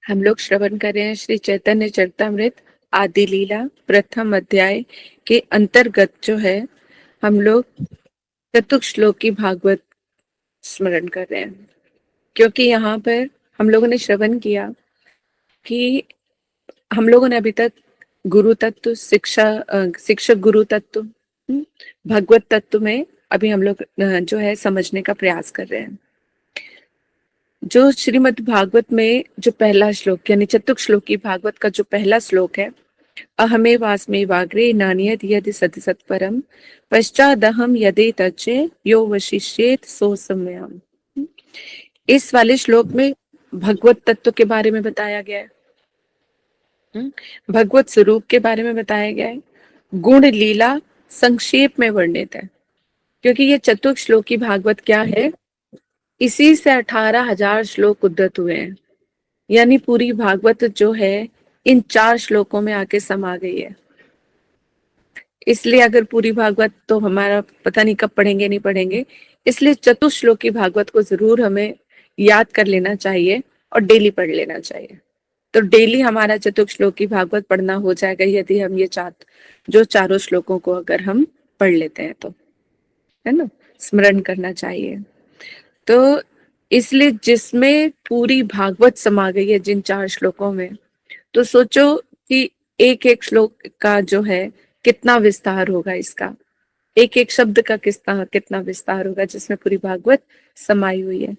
हम लोग श्रवण कर रहे हैं श्री चैतन्य चरितमृत आदि लीला प्रथम अध्याय के अंतर्गत जो है हम लोग चतुर्थ श्लोक की भागवत स्मरण कर रहे हैं। क्योंकि यहाँ पर हम लोगों ने श्रवण किया कि हम लोगों ने अभी तक गुरु तत्व शिक्षक गुरु तत्व भगवत तत्व में अभी हम लोग जो है समझने का प्रयास कर रहे हैं। जो श्रीमद् भागवत में जो पहला श्लोक यानी चतुर्थ श्लोक की भागवत का जो पहला श्लोक है, अहमे वास्मे वाग्रे नान्यद यदि सति सत्परम पश्चादहम यदि तच्चे यो वशिष्येत सो सम्यम। इस वाले श्लोक में भगवत तत्व के बारे में बताया गया है, भगवत स्वरूप के बारे में बताया गया है, गुण लीला संक्षेप में वर्णित है। क्योंकि ये चतुर्थ श्लोक की भागवत क्या है, इसी से 18,000 श्लोक उद्धृत हुए हैं। यानी पूरी भागवत जो है इन 4 श्लोकों में आके समा गई है। इसलिए अगर पूरी भागवत तो हमारा पता नहीं कब पढ़ेंगे नहीं पढ़ेंगे, इसलिए चतुर्थ श्लोक की भागवत को जरूर हमें याद कर लेना चाहिए और डेली पढ़ लेना चाहिए। तो डेली हमारा चतुर्थ श्लोक की भागवत पढ़ना हो जाएगा यदि हम ये चारों श्लोकों को अगर हम पढ़ लेते हैं तो, है ना, स्मरण करना चाहिए। तो इसलिए जिसमें पूरी भागवत समा गई है जिन 4 श्लोकों में, तो सोचो कि एक एक श्लोक का जो है कितना विस्तार होगा, इसका एक एक शब्द का कितना विस्तार होगा जिसमें पूरी भागवत समाई हुई है।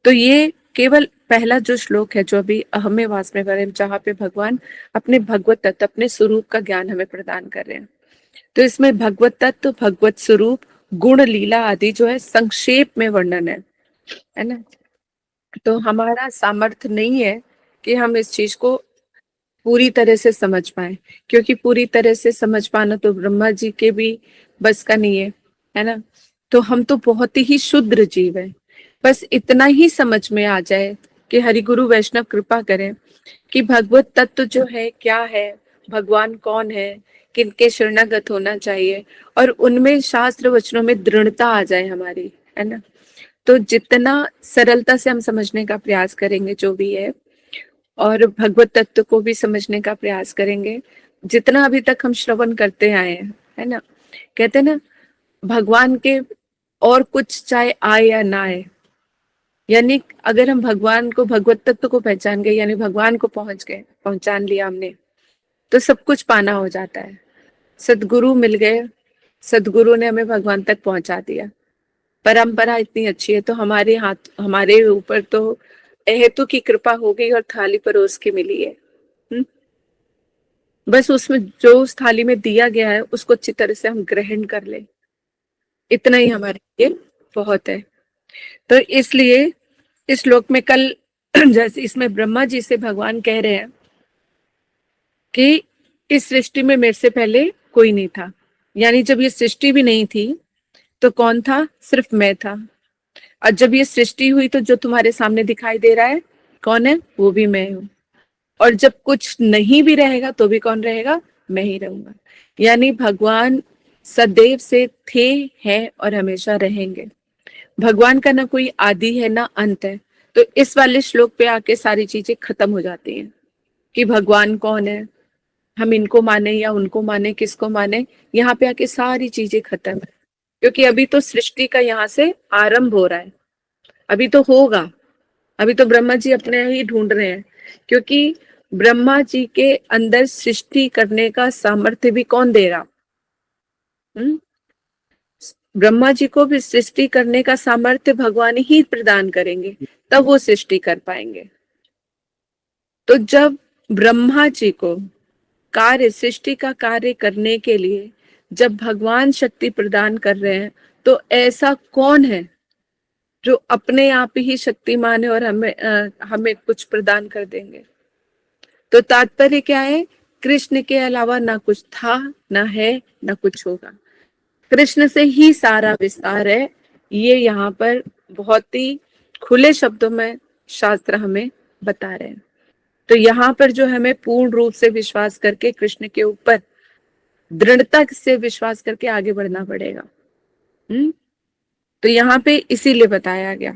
तो ये केवल पहला जो श्लोक है जो अभी अहमे वास्मे वरेम, जहाँ पे भगवान अपने भगवत तत्व अपने स्वरूप का ज्ञान हमें प्रदान कर रहे हैं। तो इसमें भगवत तत्व, भगवत स्वरूप, गुण लीला आदि जो है संक्षेप में वर्णन है ना। तो हमारा सामर्थ्य नहीं है कि हम इस चीज को पूरी तरह से समझ पाए, क्योंकि पूरी तरह से समझ पाना तो ब्रह्मा जी के भी बस का नहीं है ना। तो हम तो बहुत ही शुद्र जीव है। बस इतना ही समझ में आ जाए कि हरि गुरु वैष्णव कृपा करें कि भगवत तत्व जो है क्या है, भगवान कौन है, किनके शरणागत होना चाहिए, और उनमें शास्त्र वचनों में दृढ़ता आ जाए हमारी, है ना। तो जितना सरलता से हम समझने का प्रयास करेंगे जो भी है, और भगवत तत्व को भी समझने का प्रयास करेंगे, जितना अभी तक हम श्रवण करते आए हैं, है ना। कहते हैं ना, भगवान के और कुछ चाहे आए या ना आए, यानी अगर हम भगवान को, भगवत तत्व को पहचान गए, यानी भगवान को पहचान लिया हमने, तो सब कुछ पाना हो जाता है। सदगुरु मिल गए, सदगुरु ने हमें भगवान तक पहुंचा दिया। परंपरा इतनी अच्छी है, तो हमारे ऊपर तो अहेतु की कृपा हो गई और थाली परोस के मिली है। बस उसमें जो उस थाली में दिया गया है उसको अच्छी तरह से हम ग्रहण कर ले, इतना ही हमारे लिए बहुत है। तो इसलिए इस श्लोक में कल जैसे इसमें ब्रह्मा जी से भगवान कह रहे हैं कि इस सृष्टि में मेरे से पहले कोई नहीं था। यानी जब ये सृष्टि भी नहीं थी तो कौन था, सिर्फ मैं था। और जब ये सृष्टि हुई तो जो तुम्हारे सामने दिखाई दे रहा है कौन है, वो भी मैं हूं। और जब कुछ नहीं भी रहेगा तो भी कौन रहेगा, मैं ही रहूंगा। यानी भगवान सदैव से थे, हैं और हमेशा रहेंगे। भगवान का ना कोई आदि है ना अंत है। तो इस वाले श्लोक पे आके सारी चीजें खत्म हो जाती हैं कि भगवान कौन है, हम इनको माने या उनको माने, किसको माने। यहाँ पे आके सारी चीजें खत्म है, क्योंकि अभी तो सृष्टि का यहाँ से आरंभ हो रहा है, अभी तो होगा। अभी तो ब्रह्मा जी अपने ही ढूंढ रहे हैं, क्योंकि ब्रह्मा जी के अंदर सृष्टि करने का सामर्थ्य भी कौन देगा, ब्रह्मा जी को भी सृष्टि करने का सामर्थ्य भगवान ही प्रदान करेंगे, तब वो सृष्टि कर पाएंगे। तो जब ब्रह्मा जी को सृष्टि का कार्य करने के लिए जब भगवान शक्ति प्रदान कर रहे हैं, तो ऐसा कौन है जो अपने आप ही शक्तिमान है और हमें कुछ प्रदान कर देंगे। तो तात्पर्य क्या है, कृष्ण के अलावा ना कुछ था, ना है, ना कुछ होगा। कृष्ण से ही सारा विस्तार है। ये यहाँ पर बहुत ही खुले शब्दों में शास्त्र हमें बता रहे हैं। तो यहाँ पर जो हमें पूर्ण रूप से विश्वास करके कृष्ण के ऊपर दृढ़ता से विश्वास करके आगे बढ़ना पड़ेगा। तो यहाँ पे इसीलिए बताया गया।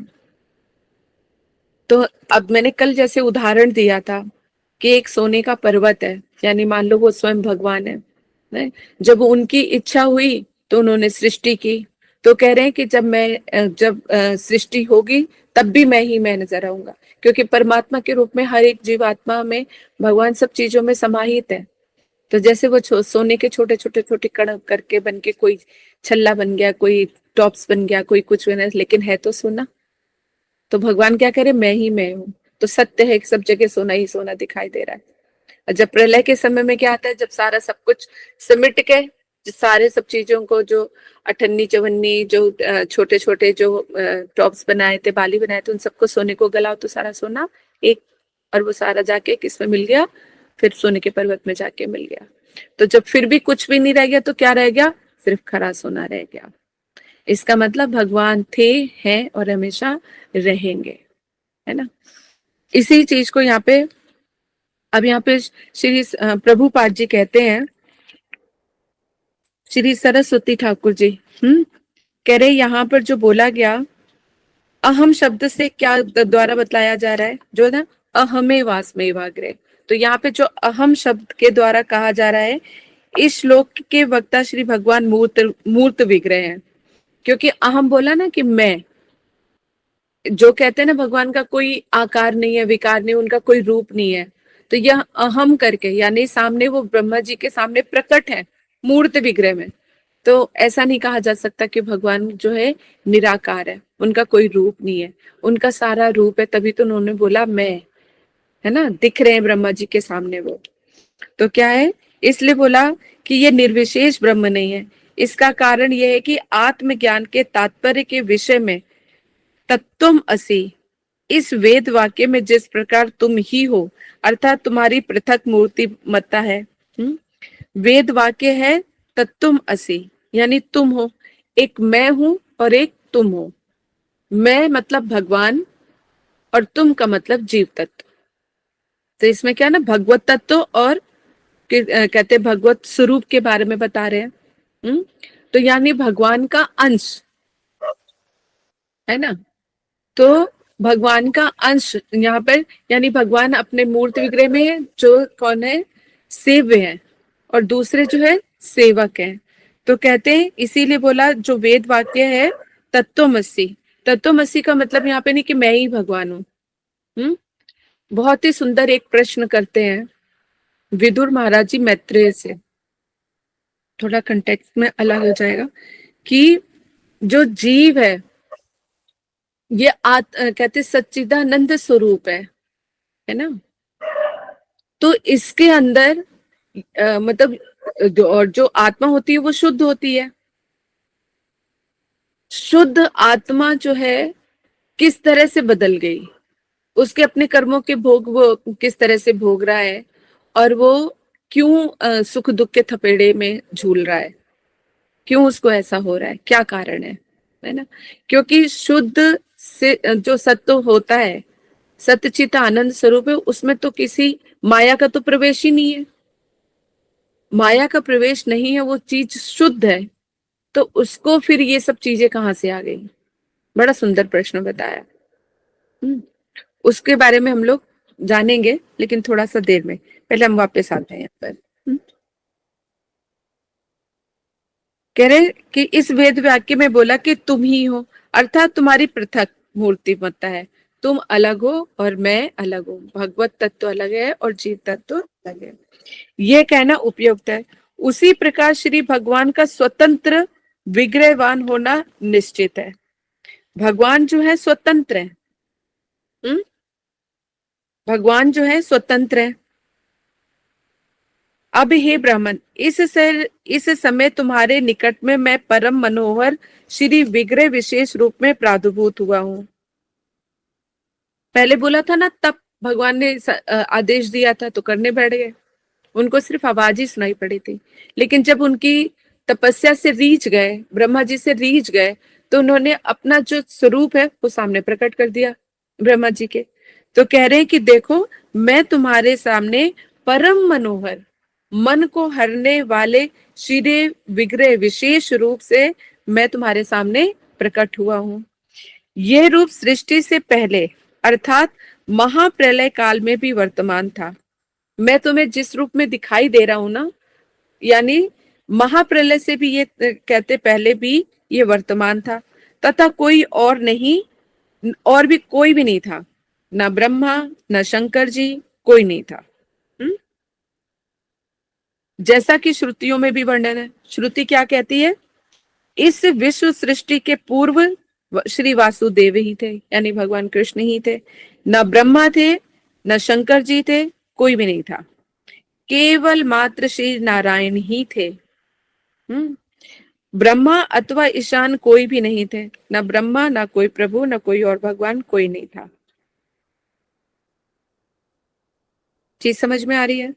तो अब मैंने कल जैसे उदाहरण दिया था कि एक सोने का पर्वत है, यानी मान लो वो स्वयं भगवान है, नहीं? जब उनकी इच्छा हुई तो उन्होंने सृष्टि की। तो कह रहे हैं कि जब सृष्टि होगी तब भी मैं ही मैं नजर आऊंगा, क्योंकि परमात्मा के रूप में हर एक जीवात्मा में भगवान सब चीजों में समाहित है। तो जैसे वो सोने के छोटे छोटे छोटे कण करके बन के कोई छल्ला बन गया, कोई टॉप्स बन गया, कोई कुछ बना, लेकिन है तो सोना। तो भगवान क्या करे, मैं ही मैं हूँ। तो सत्य है कि सब जगह सोना ही सोना दिखाई दे रहा है। और जब प्रलय के समय में क्या आता है, जब सारा सब कुछ सिमट के, सारे सब चीजों को, जो अठन्नी चवन्नी, जो छोटे छोटे जो टॉप्स बनाए थे, बाली बनाए थे, उन सबको सोने को गलाओ तो सारा सोना एक, और वो सारा जाके किस में मिल गया, फिर सोने के पर्वत में जाके मिल गया। तो जब फिर भी कुछ भी नहीं रह गया तो क्या रह गया, सिर्फ खरा सोना रह गया। इसका मतलब भगवान थे, हैं और हमेशा रहेंगे, है ना। इसी चीज को यहाँ पे, अब यहाँ पे श्री प्रभुपाद जी कहते हैं, श्री सरस्वती ठाकुर जी, कह रहे यहाँ पर जो बोला गया अहम शब्द से क्या द्वारा बतलाया जा रहा है, जो ना अहमे वास्मेवाग्रे। तो यहाँ पे जो अहम शब्द के द्वारा कहा जा रहा है, इस श्लोक के वक्ता श्री भगवान मूर्त मूर्त विग्रह हैं। क्योंकि अहम बोला ना कि मैं, जो कहते हैं ना भगवान का कोई आकार नहीं है, विकार नहीं, उनका कोई रूप नहीं है। तो यह अहम करके, यानी सामने वो ब्रह्मा जी के सामने प्रकट है मूर्त विग्रह में। तो ऐसा नहीं कहा जा सकता कि भगवान जो है निराकार है, उनका कोई रूप नहीं है, उनका सारा रूप है। तभी तो उन्होंने बोला मैं, है ना, दिख रहे हैं ब्रह्मा जी के सामने वो। तो क्या है, इसलिए बोला कि ये निर्विशेष ब्रह्म नहीं है। इसका कारण यह है कि आत्मज्ञान के तात्पर्य के विषय में तत्वम असि, इस वेद वाक्य में जिस प्रकार तुम ही हो, अर्थात तुम्हारी पृथक मूर्ति मत्ता है। वेद वाक्य है तत्वम असि, यानी तुम हो। एक मैं हूं और एक तुम हो। मैं मतलब भगवान और तुम का मतलब जीव तत्व। तो इसमें क्या ना, भगवत तत्व और कहते भगवत स्वरूप के बारे में बता रहे हैं। तो यानी भगवान का अंश, है ना। तो भगवान का अंश यहाँ पर, यानी भगवान अपने मूर्त विग्रह में है, जो कौन है, सेव्य है, और दूसरे जो है सेवक हैं। तो कहते हैं, इसीलिए बोला जो वेद वाक्य है तत्वमसि। तत्वमसि का मतलब यहाँ पे नहीं कि मैं ही भगवान हूँ। बहुत ही सुंदर एक प्रश्न करते हैं विदुर महाराज जी मैत्रेय से, थोड़ा कंटेक्स्ट में अलग हो जाएगा, कि जो जीव ये कहते सच्चिदानंद स्वरूप है ना। तो इसके अंदर मतलब जो आत्मा होती है वो शुद्ध होती है। शुद्ध आत्मा जो है किस तरह से बदल गई, उसके अपने कर्मों के भोग वो किस तरह से भोग रहा है, और वो क्यों सुख दुख के थपेड़े में झूल रहा है, क्यों उसको ऐसा हो रहा है, क्या कारण है ना। क्योंकि शुद्ध से जो सत्य होता है, सत्यचित आनंद स्वरूप है, उसमें तो किसी माया का तो प्रवेश ही नहीं है। माया का प्रवेश नहीं है, वो चीज शुद्ध है, तो उसको फिर ये सब चीजें कहाँ से आ गई। बड़ा सुंदर प्रश्न बताया। उसके बारे में हम लोग जानेंगे, लेकिन थोड़ा सा देर में। पहले हम वापस आते हैं यहाँ पर। कह रहे कि इस वेद वाक्य में बोला कि तुम ही हो, अर्थात तुम्हारी पृथक मूर्ति मत्ता है। तुम अलग हो और मैं अलग हूँ, भगवत तत्व अलग है और जीव तत्व अलग है, ये कहना उपयुक्त है। उसी प्रकार श्री भगवान का स्वतंत्र विग्रहवान होना निश्चित है। भगवान जो है स्वतंत्र है। भगवान जो है स्वतंत्र है। अब हे ब्राह्मण, इस समय तुम्हारे निकट में मैं परम मनोहर श्री विग्रह विशेष रूप में प्रादुर्भूत हुआ हूं। पहले बोला था ना, तब भगवान ने आदेश दिया था तो करने बैठ गए, उनको सिर्फ आवाज ही सुनाई पड़ी थी। लेकिन जब उनकी तपस्या से रीझ गए, ब्रह्मा जी से रीझ गए, तो उन्होंने अपना जो स्वरूप है वो सामने प्रकट कर दिया ब्रह्मा जी के। तो कह रहे हैं कि देखो, मैं तुम्हारे सामने परम मनोहर, मन को हरने वाले श्री विग्रह विशेष रूप से मैं तुम्हारे सामने प्रकट हुआ हूं। ये रूप सृष्टि से पहले, अर्थात महाप्रलय काल में भी वर्तमान था। मैं तुम्हें जिस रूप में दिखाई दे रहा हूं ना, यानी महाप्रलय से भी ये कहते पहले भी ये वर्तमान था, तथा कोई और नहीं, और भी कोई भी नहीं था, ना ब्रह्मा न शंकर जी, कोई नहीं था। हुँ? जैसा कि श्रुतियों में भी वर्णन है। श्रुति क्या कहती है? इस विश्व सृष्टि के पूर्व श्री वासुदेव ही थे, यानी भगवान कृष्ण ही थे। न ब्रह्मा थे, न शंकर जी थे, कोई भी नहीं था, केवल मात्र श्री नारायण ही थे। हम्म ब्रह्मा अथवा ईशान कोई भी नहीं थे, न ब्रह्मा, न कोई प्रभु, न कोई और भगवान, कोई नहीं था। चीज समझ में आ रही है?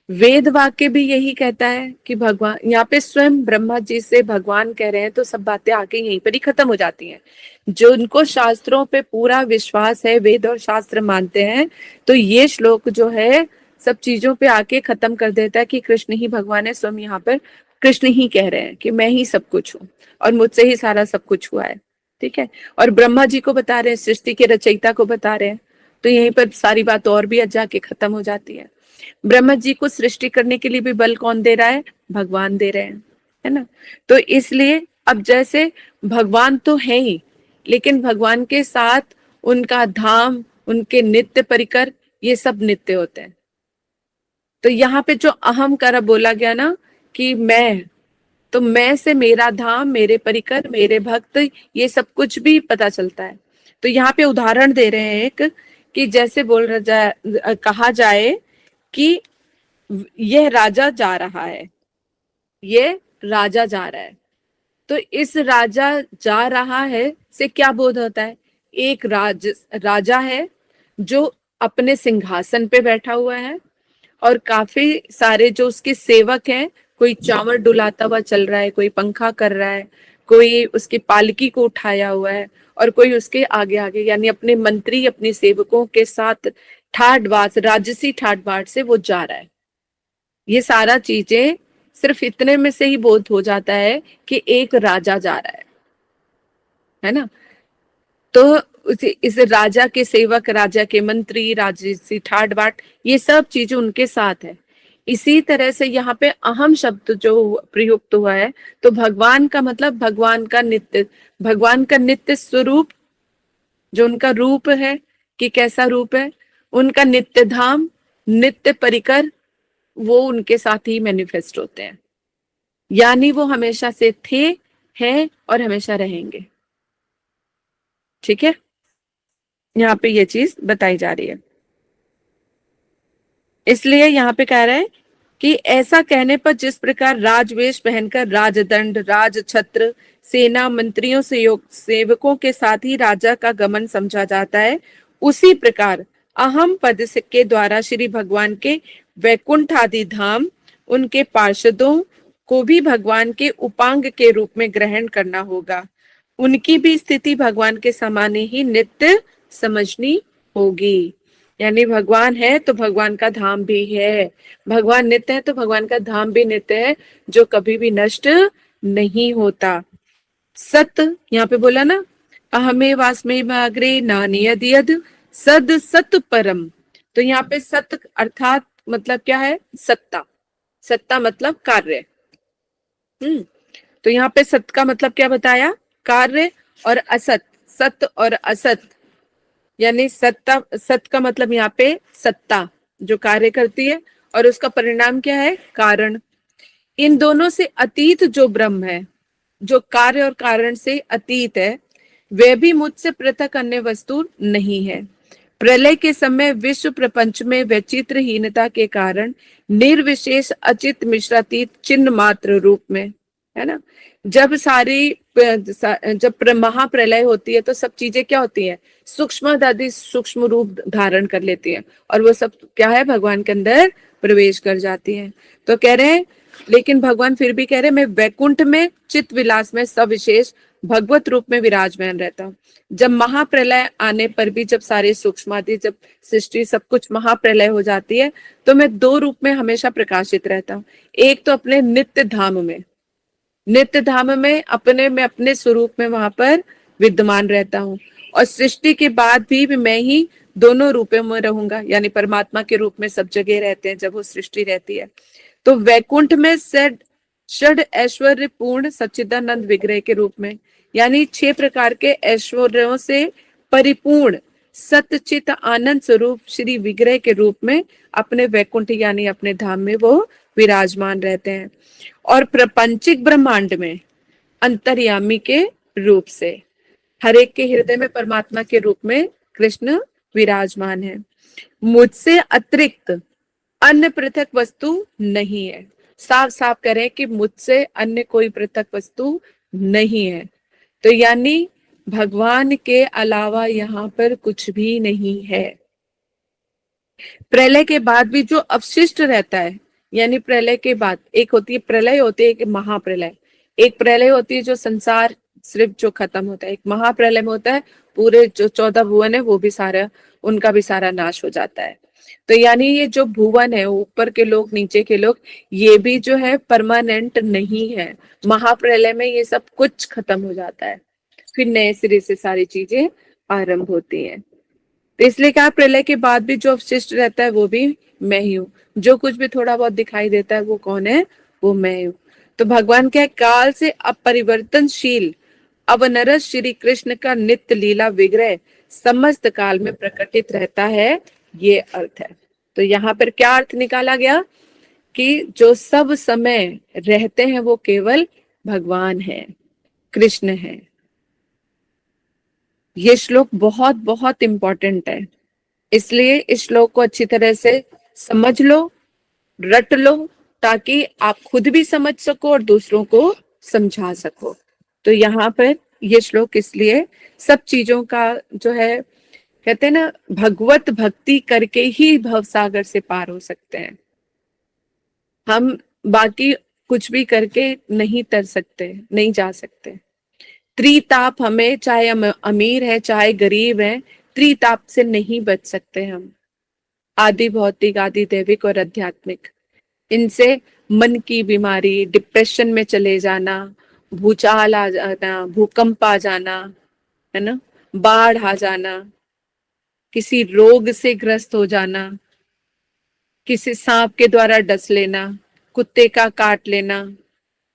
वेद वाक्य भी यही कहता है कि भगवान, यहाँ पे स्वयं ब्रह्मा जी से भगवान कह रहे हैं, तो सब बातें आके यहीं पर ही खत्म हो जाती हैं। जो उनको शास्त्रों पे पूरा विश्वास है, वेद और शास्त्र मानते हैं, तो ये श्लोक जो है सब चीजों पे आके खत्म कर देता है कि कृष्ण ही भगवान है। स्वयं यहाँ पर कृष्ण ही कह रहे हैं कि मैं ही सब कुछ हूँ और मुझसे ही सारा सब कुछ हुआ है। ठीक है। और ब्रह्मा जी को बता रहे हैं, सृष्टि के रचयिता को बता रहे हैं, तो यहीं पर सारी बात और भी जाके खत्म हो जाती है। ब्रह्मा जी को सृष्टि करने के लिए भी बल कौन दे रहा है? भगवान दे रहे हैं, है ना। तो इसलिए अब जैसे भगवान तो है ही, लेकिन भगवान के साथ उनका धाम, उनके नित्य परिकर, ये सब नित्य होते हैं। तो यहाँ पे जो अहम कर बोला गया ना कि मैं, तो मैं से मेरा धाम, मेरे परिकर, मेरे भक्त, ये सब कुछ भी पता चलता है। तो यहाँ पे उदाहरण दे रहे हैं एक, कि जैसे बोल रहा जाए, कहा जाए कि यह राजा जा रहा है, ये राजा जा रहा है, तो इस राजा जा रहा है से क्या बोध होता है? एक राजा है जो अपने सिंहासन पे बैठा हुआ है, और काफी सारे जो उसके सेवक हैं, कोई चावल डुलाता हुआ चल रहा है, कोई पंखा कर रहा है, कोई उसकी पालकी को उठाया हुआ है, और कोई उसके आगे आगे, यानी अपने मंत्री, अपने सेवकों के साथ ठाट बाट, राजसी ठाट बाट से वो जा रहा है। ये सारा चीजें सिर्फ इतने में से ही बोध हो जाता है कि एक राजा जा रहा है ना। तो इस राजा के सेवक, राजा के मंत्री, राजसी ठाट बाट, ये सब चीजें उनके साथ है। इसी तरह से यहाँ पे अहम शब्द जो प्रयुक्त हुआ है, तो भगवान का मतलब भगवान का नित्य स्वरूप, जो उनका रूप है कि कैसा रूप है, उनका नित्य धाम, नित्य परिकर, वो उनके साथ ही मैनिफेस्ट होते हैं, यानी वो हमेशा से थे, हैं और हमेशा रहेंगे। ठीक है, यहाँ पे ये चीज बताई जा रही है। इसलिए यहाँ पे कह रहे हैं कि ऐसा कहने पर जिस प्रकार राजवेश पहनकर राजदंड, राजछत्र, सेना, मंत्रियों से सेवकों के साथ ही राजा का गमन समझा जाता है, उसी प्रकार अहम पद के द्वारा श्री भगवान के वैकुंठ आदि धाम, उनके पार्षदों को भी भगवान के उपांग के रूप में ग्रहण करना होगा। उनकी भी स्थिति भगवान के समान ही नित्य समझनी होगी। यानी भगवान है तो भगवान का धाम भी है, भगवान नित्य है तो भगवान का धाम भी नित्य है, जो कभी भी नष्ट नहीं होता। सत यहाँ पे बोला ना, अहमे वास्मे अग्रे नानी यद यद सद सत परम। तो यहाँ पे सत अर्थात मतलब क्या है? सत्ता। सत्ता मतलब कार्य। तो यहाँ पे सत का मतलब क्या बताया? कार्य। और असत, सत और असत, यानी सत्ता, सत का मतलब यहाँ पे सत्ता जो कार्य करती है, और उसका परिणाम क्या है? कारण। इन दोनों से अतीत जो ब्रह्म है, जो कार्य और कारण से अतीत है, वह भी मुझसे पृथक अन्य वस्तु नहीं है। प्रलय के समय विश्व प्रपंच में वैचित्रहीनता के कारण निर्विशेष अचित मिश्रातीत चिन्ह मात्र रूप में, है ना। जब महाप्रलय होती है तो सब चीजें क्या होती हैं? सूक्ष्म आदि सूक्ष्म रूप धारण कर लेती हैं, और वो सब क्या है? भगवान के अंदर प्रवेश कर जाती हैं। तो कह रहे हैं, लेकिन भगवान फिर भी कह रहे हैं, मैं वैकुंठ में चित विलास में सविशेष भगवत रूप में विराजमान रहता हूँ। जब महाप्रलय आने पर भी, जब सारे सूक्ष्म आदि, जब सृष्टि सब कुछ महाप्रलय हो जाती है, तो मैं दो रूप में हमेशा प्रकाशित रहता हूँ। एक तो अपने नित्य धाम में, नित्य धाम में अपने स्वरूप में वहां पर विद्यमान रहता हूँ, और सृष्टि के बाद भी मैं ही दोनों रूपों में रहूंगा, यानी परमात्मा के रूप में सब जगह रहते हैं जब वो सृष्टि रहती है। तो वैकुंठ में षड ऐश्वर्य पूर्ण सच्चिदानंद विग्रह के रूप में, यानी 6 प्रकार के ऐश्वर्यों से परिपूर्ण सतचित आनंद स्वरूप श्री विग्रह के रूप में अपने वैकुंठ यानी अपने धाम में वो विराजमान रहते हैं। और प्रपंचिक ब्रह्मांड में अंतर्यामी के रूप से हर एक के हृदय में परमात्मा के रूप में कृष्ण विराजमान है। मुझसे अतिरिक्त अन्य पृथक वस्तु नहीं है। साफ साफ करें कि मुझसे अन्य कोई पृथक वस्तु नहीं है। तो यानी भगवान के अलावा यहाँ पर कुछ भी नहीं है। प्रलय के बाद भी जो अवशिष्ट रहता है, यानी प्रलय के बाद एक होती है प्रलय, होती है एक महाप्रलय। एक प्रलय होती है जो संसार सिर्फ जो खत्म होता है, एक महाप्रलय में होता है पूरे जो 14 भुवन है वो भी सारा, उनका भी सारा नाश हो जाता है। तो यानी ये जो भुवन है, ऊपर के लोग नीचे के लोग, ये भी जो है परमानेंट नहीं है। महाप्रलय में ये सब कुछ खत्म हो जाता है, फिर नए सिरे से सारी चीजें आरंभ होती हैं। तो इसलिए कहा प्रलय के बाद भी जो अवशिष्ट रहता है वो भी मैं ही हूँ। जो कुछ भी थोड़ा बहुत दिखाई देता है वो कौन है? वो मैं हूँ। तो भगवान क्या है? काल से अपरिवर्तनशील अवनरस श्री कृष्ण का नित्य लीला विग्रह समस्त काल में प्रकटित रहता है, ये अर्थ है। तो यहाँ पर क्या अर्थ निकाला गया कि जो सब समय रहते हैं वो केवल भगवान है, कृष्ण है। ये श्लोक बहुत बहुत इंपॉर्टेंट है, इसलिए इस श्लोक को अच्छी तरह से समझ लो, रट लो, ताकि आप खुद भी समझ सको और दूसरों को समझा सको। तो यहाँ पर ये श्लोक इसलिए सब चीजों का जो है, कहते हैं ना, भगवत भक्ति करके ही भवसागर से पार हो सकते हैं। हम बाकी कुछ भी करके नहीं तर सकते, नहीं जा सकते। त्रिताप हमें, चाहे हम अमीर है चाहे गरीब है, त्रिताप से नहीं बच सकते हम। आदि भौतिक, आदि दैविक और आध्यात्मिक, इनसे मन की बीमारी, डिप्रेशन में चले जाना, भूचाल आ जाना, भूकंप आ जाना, है ना, बाढ़ आ जाना, किसी रोग से ग्रस्त हो जाना, किसी सांप के द्वारा डस लेना, कुत्ते का काट लेना,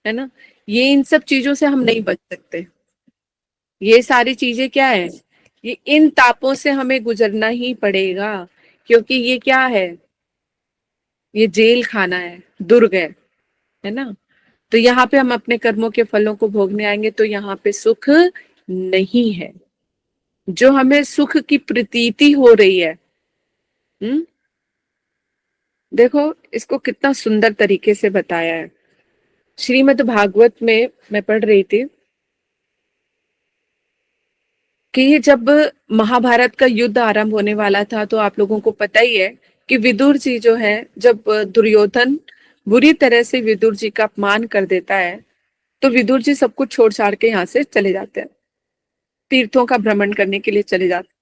है ना, ये इन सब चीजों से हम नहीं बच सकते। ये सारी चीजें क्या है? ये इन तापों से हमें गुजरना ही पड़ेगा, क्योंकि ये क्या है? ये जेल खाना है, दुर्ग है ना। तो यहाँ पे हम अपने कर्मों के फलों को भोगने आएंगे तो यहाँ पे सुख नहीं है। जो हमें सुख की प्रतीति हो रही है, देखो इसको कितना सुंदर तरीके से बताया है। श्रीमद् भागवत में मैं पढ़ रही थी कि जब महाभारत का युद्ध आरंभ होने वाला था, तो आप लोगों को पता ही है कि विदुर जी जो है, जब दुर्योधन बुरी तरह से विदुर जी का अपमान कर देता है, तो विदुर जी सब कुछ छोड़ छाड़ के यहाँ से चले जाते हैं, तीर्थों का भ्रमण करने के लिए चले जाते हैं।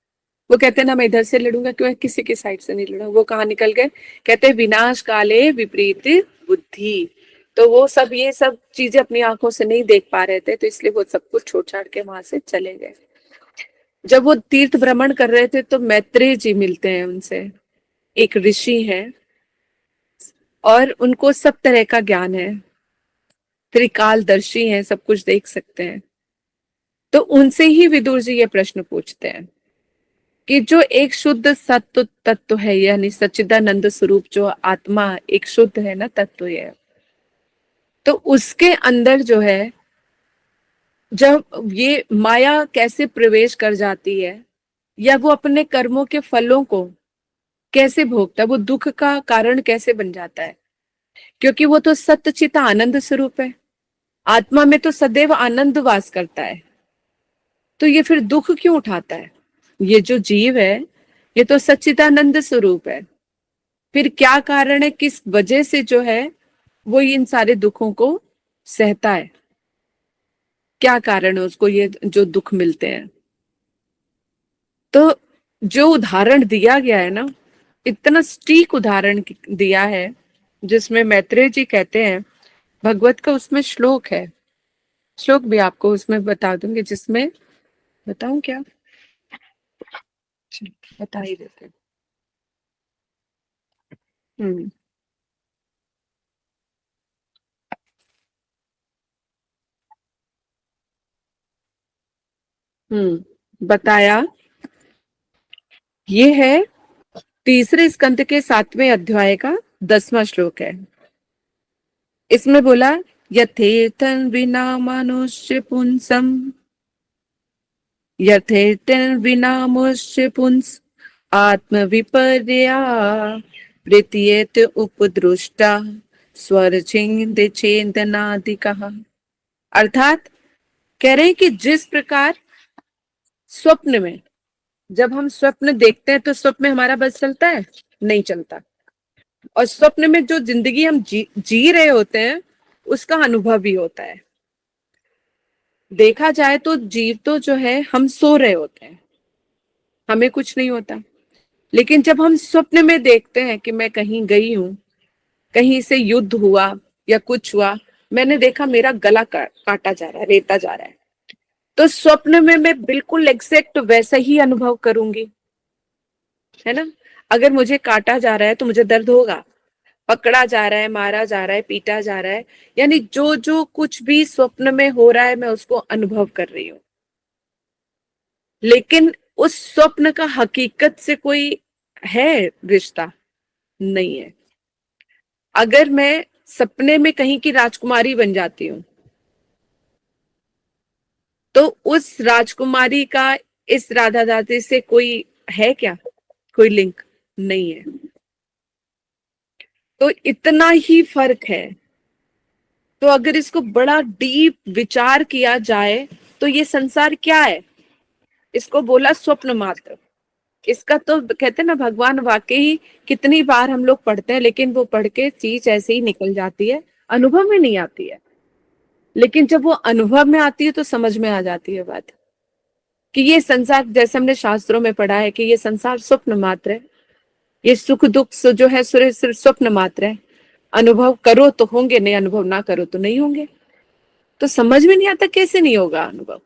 वो कहते हैं ना, मैं इधर से लड़ूंगा, क्यों किसी के साइड से नहीं लड़ा। वो कहाँ निकल गए? कहते हैं विनाश काले विपरीत बुद्धि। तो वो सब ये सब चीजें अपनी आंखों से नहीं देख पा रहे थे, तो इसलिए वो सब कुछ छोड़ छाड़ के वहां से चले गए। जब वो तीर्थ भ्रमण कर रहे थे तो मैत्रेय जी मिलते हैं उनसे, एक ऋषि हैं और उनको सब तरह का ज्ञान है, त्रिकालदर्शी हैं, सब कुछ देख सकते हैं। तो उनसे ही विदुर जी ये प्रश्न पूछते हैं कि जो एक शुद्ध सत्व तत्व है, यानी सच्चिदानंद स्वरूप जो आत्मा एक शुद्ध है ना तत्व है, तो उसके अंदर जो है जब ये माया कैसे प्रवेश कर जाती है, या वो अपने कर्मों के फलों को कैसे भोगता है, वो दुख का कारण कैसे बन जाता है? क्योंकि वो तो सत्यचित आनंद स्वरूप है, आत्मा में तो सदैव आनंद वास करता है, तो ये फिर दुख क्यों उठाता है? ये जो जीव है ये तो सच्चिदानंद स्वरूप है, फिर क्या कारण है, किस वजह से जो है वो इन सारे दुखों को सहता है? क्या कारण है उसको ये जो दुख मिलते हैं? तो जो उदाहरण दिया गया है ना, इतना सटीक उदाहरण दिया है, जिसमें मैत्रेय जी कहते हैं, भगवत का उसमें श्लोक है, श्लोक भी आपको उसमें बता दूंगी, जिसमें बताऊं क्या, बता ही देते हैं। हम्म। बताया। ये है तीसरे स्कंद के 7वें अध्याय का 10वां श्लोक है। इसमें बोला, यथेतन विना मनुष्य पुंसम, यथेतन विना मनुष्य पुंस आत्म विपर्या प्रतीयत उपदृष्टा स्वर छिंद चेतनादि कहा। अर्थात कह रहे हैं कि जिस प्रकार स्वप्न में, जब हम स्वप्न देखते हैं तो स्वप्न में हमारा बस चलता है, नहीं चलता। और स्वप्न में जो जिंदगी हम जी रहे होते हैं उसका अनुभव भी होता है। देखा जाए तो जीव तो जो है हम सो रहे होते हैं, हमें कुछ नहीं होता। लेकिन जब हम स्वप्न में देखते हैं कि मैं कहीं गई हूं, कहीं से युद्ध हुआ या कुछ हुआ, मैंने देखा मेरा गला काटा जा रहा है, रेता जा रहा है, तो स्वप्न में मैं बिल्कुल एग्जैक्ट वैसा ही अनुभव करूंगी, है ना। अगर मुझे काटा जा रहा है तो मुझे दर्द होगा, पकड़ा जा रहा है, मारा जा रहा है, पीटा जा रहा है, यानी जो जो कुछ भी स्वप्न में हो रहा है मैं उसको अनुभव कर रही हूँ। लेकिन उस स्वप्न का हकीकत से कोई है रिश्ता? नहीं है। अगर मैं सपने में कहीं की राजकुमारी बन जाती हूँ तो उस राजकुमारी का इस राधा दासी से कोई है क्या? कोई लिंक नहीं है। तो इतना ही फर्क है। तो अगर इसको बड़ा डीप विचार किया जाए तो ये संसार क्या है? इसको बोला स्वप्न मात्र। इसका तो कहते हैं ना, भगवान वाकई कितनी बार हम लोग पढ़ते हैं लेकिन वो पढ़ के चीज ऐसे ही निकल जाती है, अनुभव में नहीं आती है। लेकिन जब वो अनुभव में आती है तो समझ में आ जाती है बात, कि ये संसार, जैसे हमने शास्त्रों में पढ़ा है कि ये संसार स्वप्न मात्र है। ये सुख दुख जो है सिर्फ स्वप्न मात्र है। अनुभव करो तो होंगे, नहीं अनुभव ना करो तो नहीं होंगे। तो समझ में नहीं आता कैसे नहीं होगा अनुभव।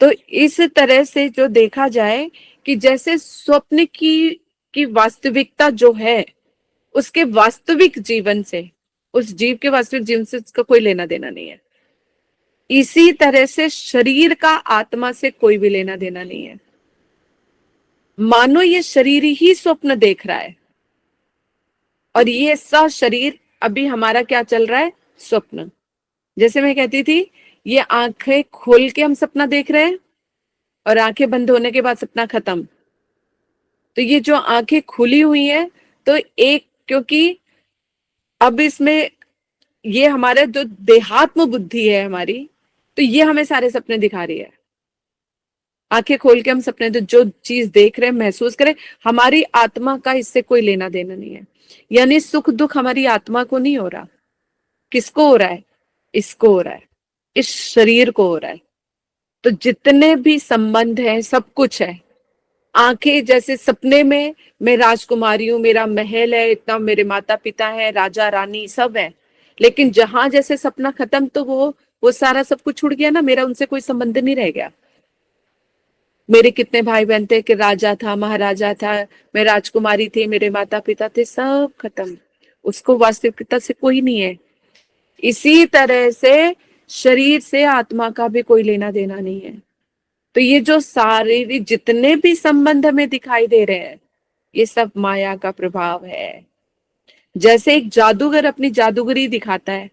तो इस तरह से जो देखा जाए कि जैसे स्वप्न की वास्तविकता जो है उसके वास्तविक जीवन से, उस जीव के वास्तविक जीवन से उसका कोई लेना देना नहीं है। इसी तरह से शरीर का आत्मा से कोई भी लेना देना नहीं है। मानो ये शरीर ही स्वप्न देख रहा है और ये सा शरीर अभी हमारा क्या चल रहा है? स्वप्न। जैसे मैं कहती थी, ये आंखें खोल के हम सपना देख रहे हैं और आंखें बंद होने के बाद सपना खत्म। तो ये जो आंखें खुली हुई है, तो एक, क्योंकि अब इसमें ये हमारे जो देहात्म बुद्धि है हमारी, तो ये हमें सारे सपने दिखा रही है। आंखें खोल के हम सपने, तो जो चीज देख रहे हैं, महसूस करें, हमारी आत्मा का इससे कोई लेना देना नहीं है। यानी सुख दुख हमारी आत्मा को नहीं हो रहा। किसको हो रहा है? इसको हो रहा है, इस शरीर को हो रहा है। तो जितने भी संबंध है सब कुछ है। आंखें जैसे सपने में मैं राजकुमारी हूं, मेरा महल है, इतना मेरे माता पिता है, राजा रानी सब है। लेकिन जहां जैसे सपना खत्म तो वो सारा सब कुछ छूट गया ना, मेरा उनसे कोई संबंध नहीं रह गया। मेरे कितने भाई बहन थे, कि राजा था, महाराजा था, मैं राजकुमारी थी, मेरे माता पिता थे, सब खत्म। उसको वास्तविकता से कोई नहीं है। इसी तरह से शरीर से आत्मा का भी कोई लेना देना नहीं है। तो ये जो शारीरिक जितने भी संबंध हमें दिखाई दे रहे हैं, ये सब माया का प्रभाव है। जैसे एक जादूगर अपनी जादूगरी दिखाता है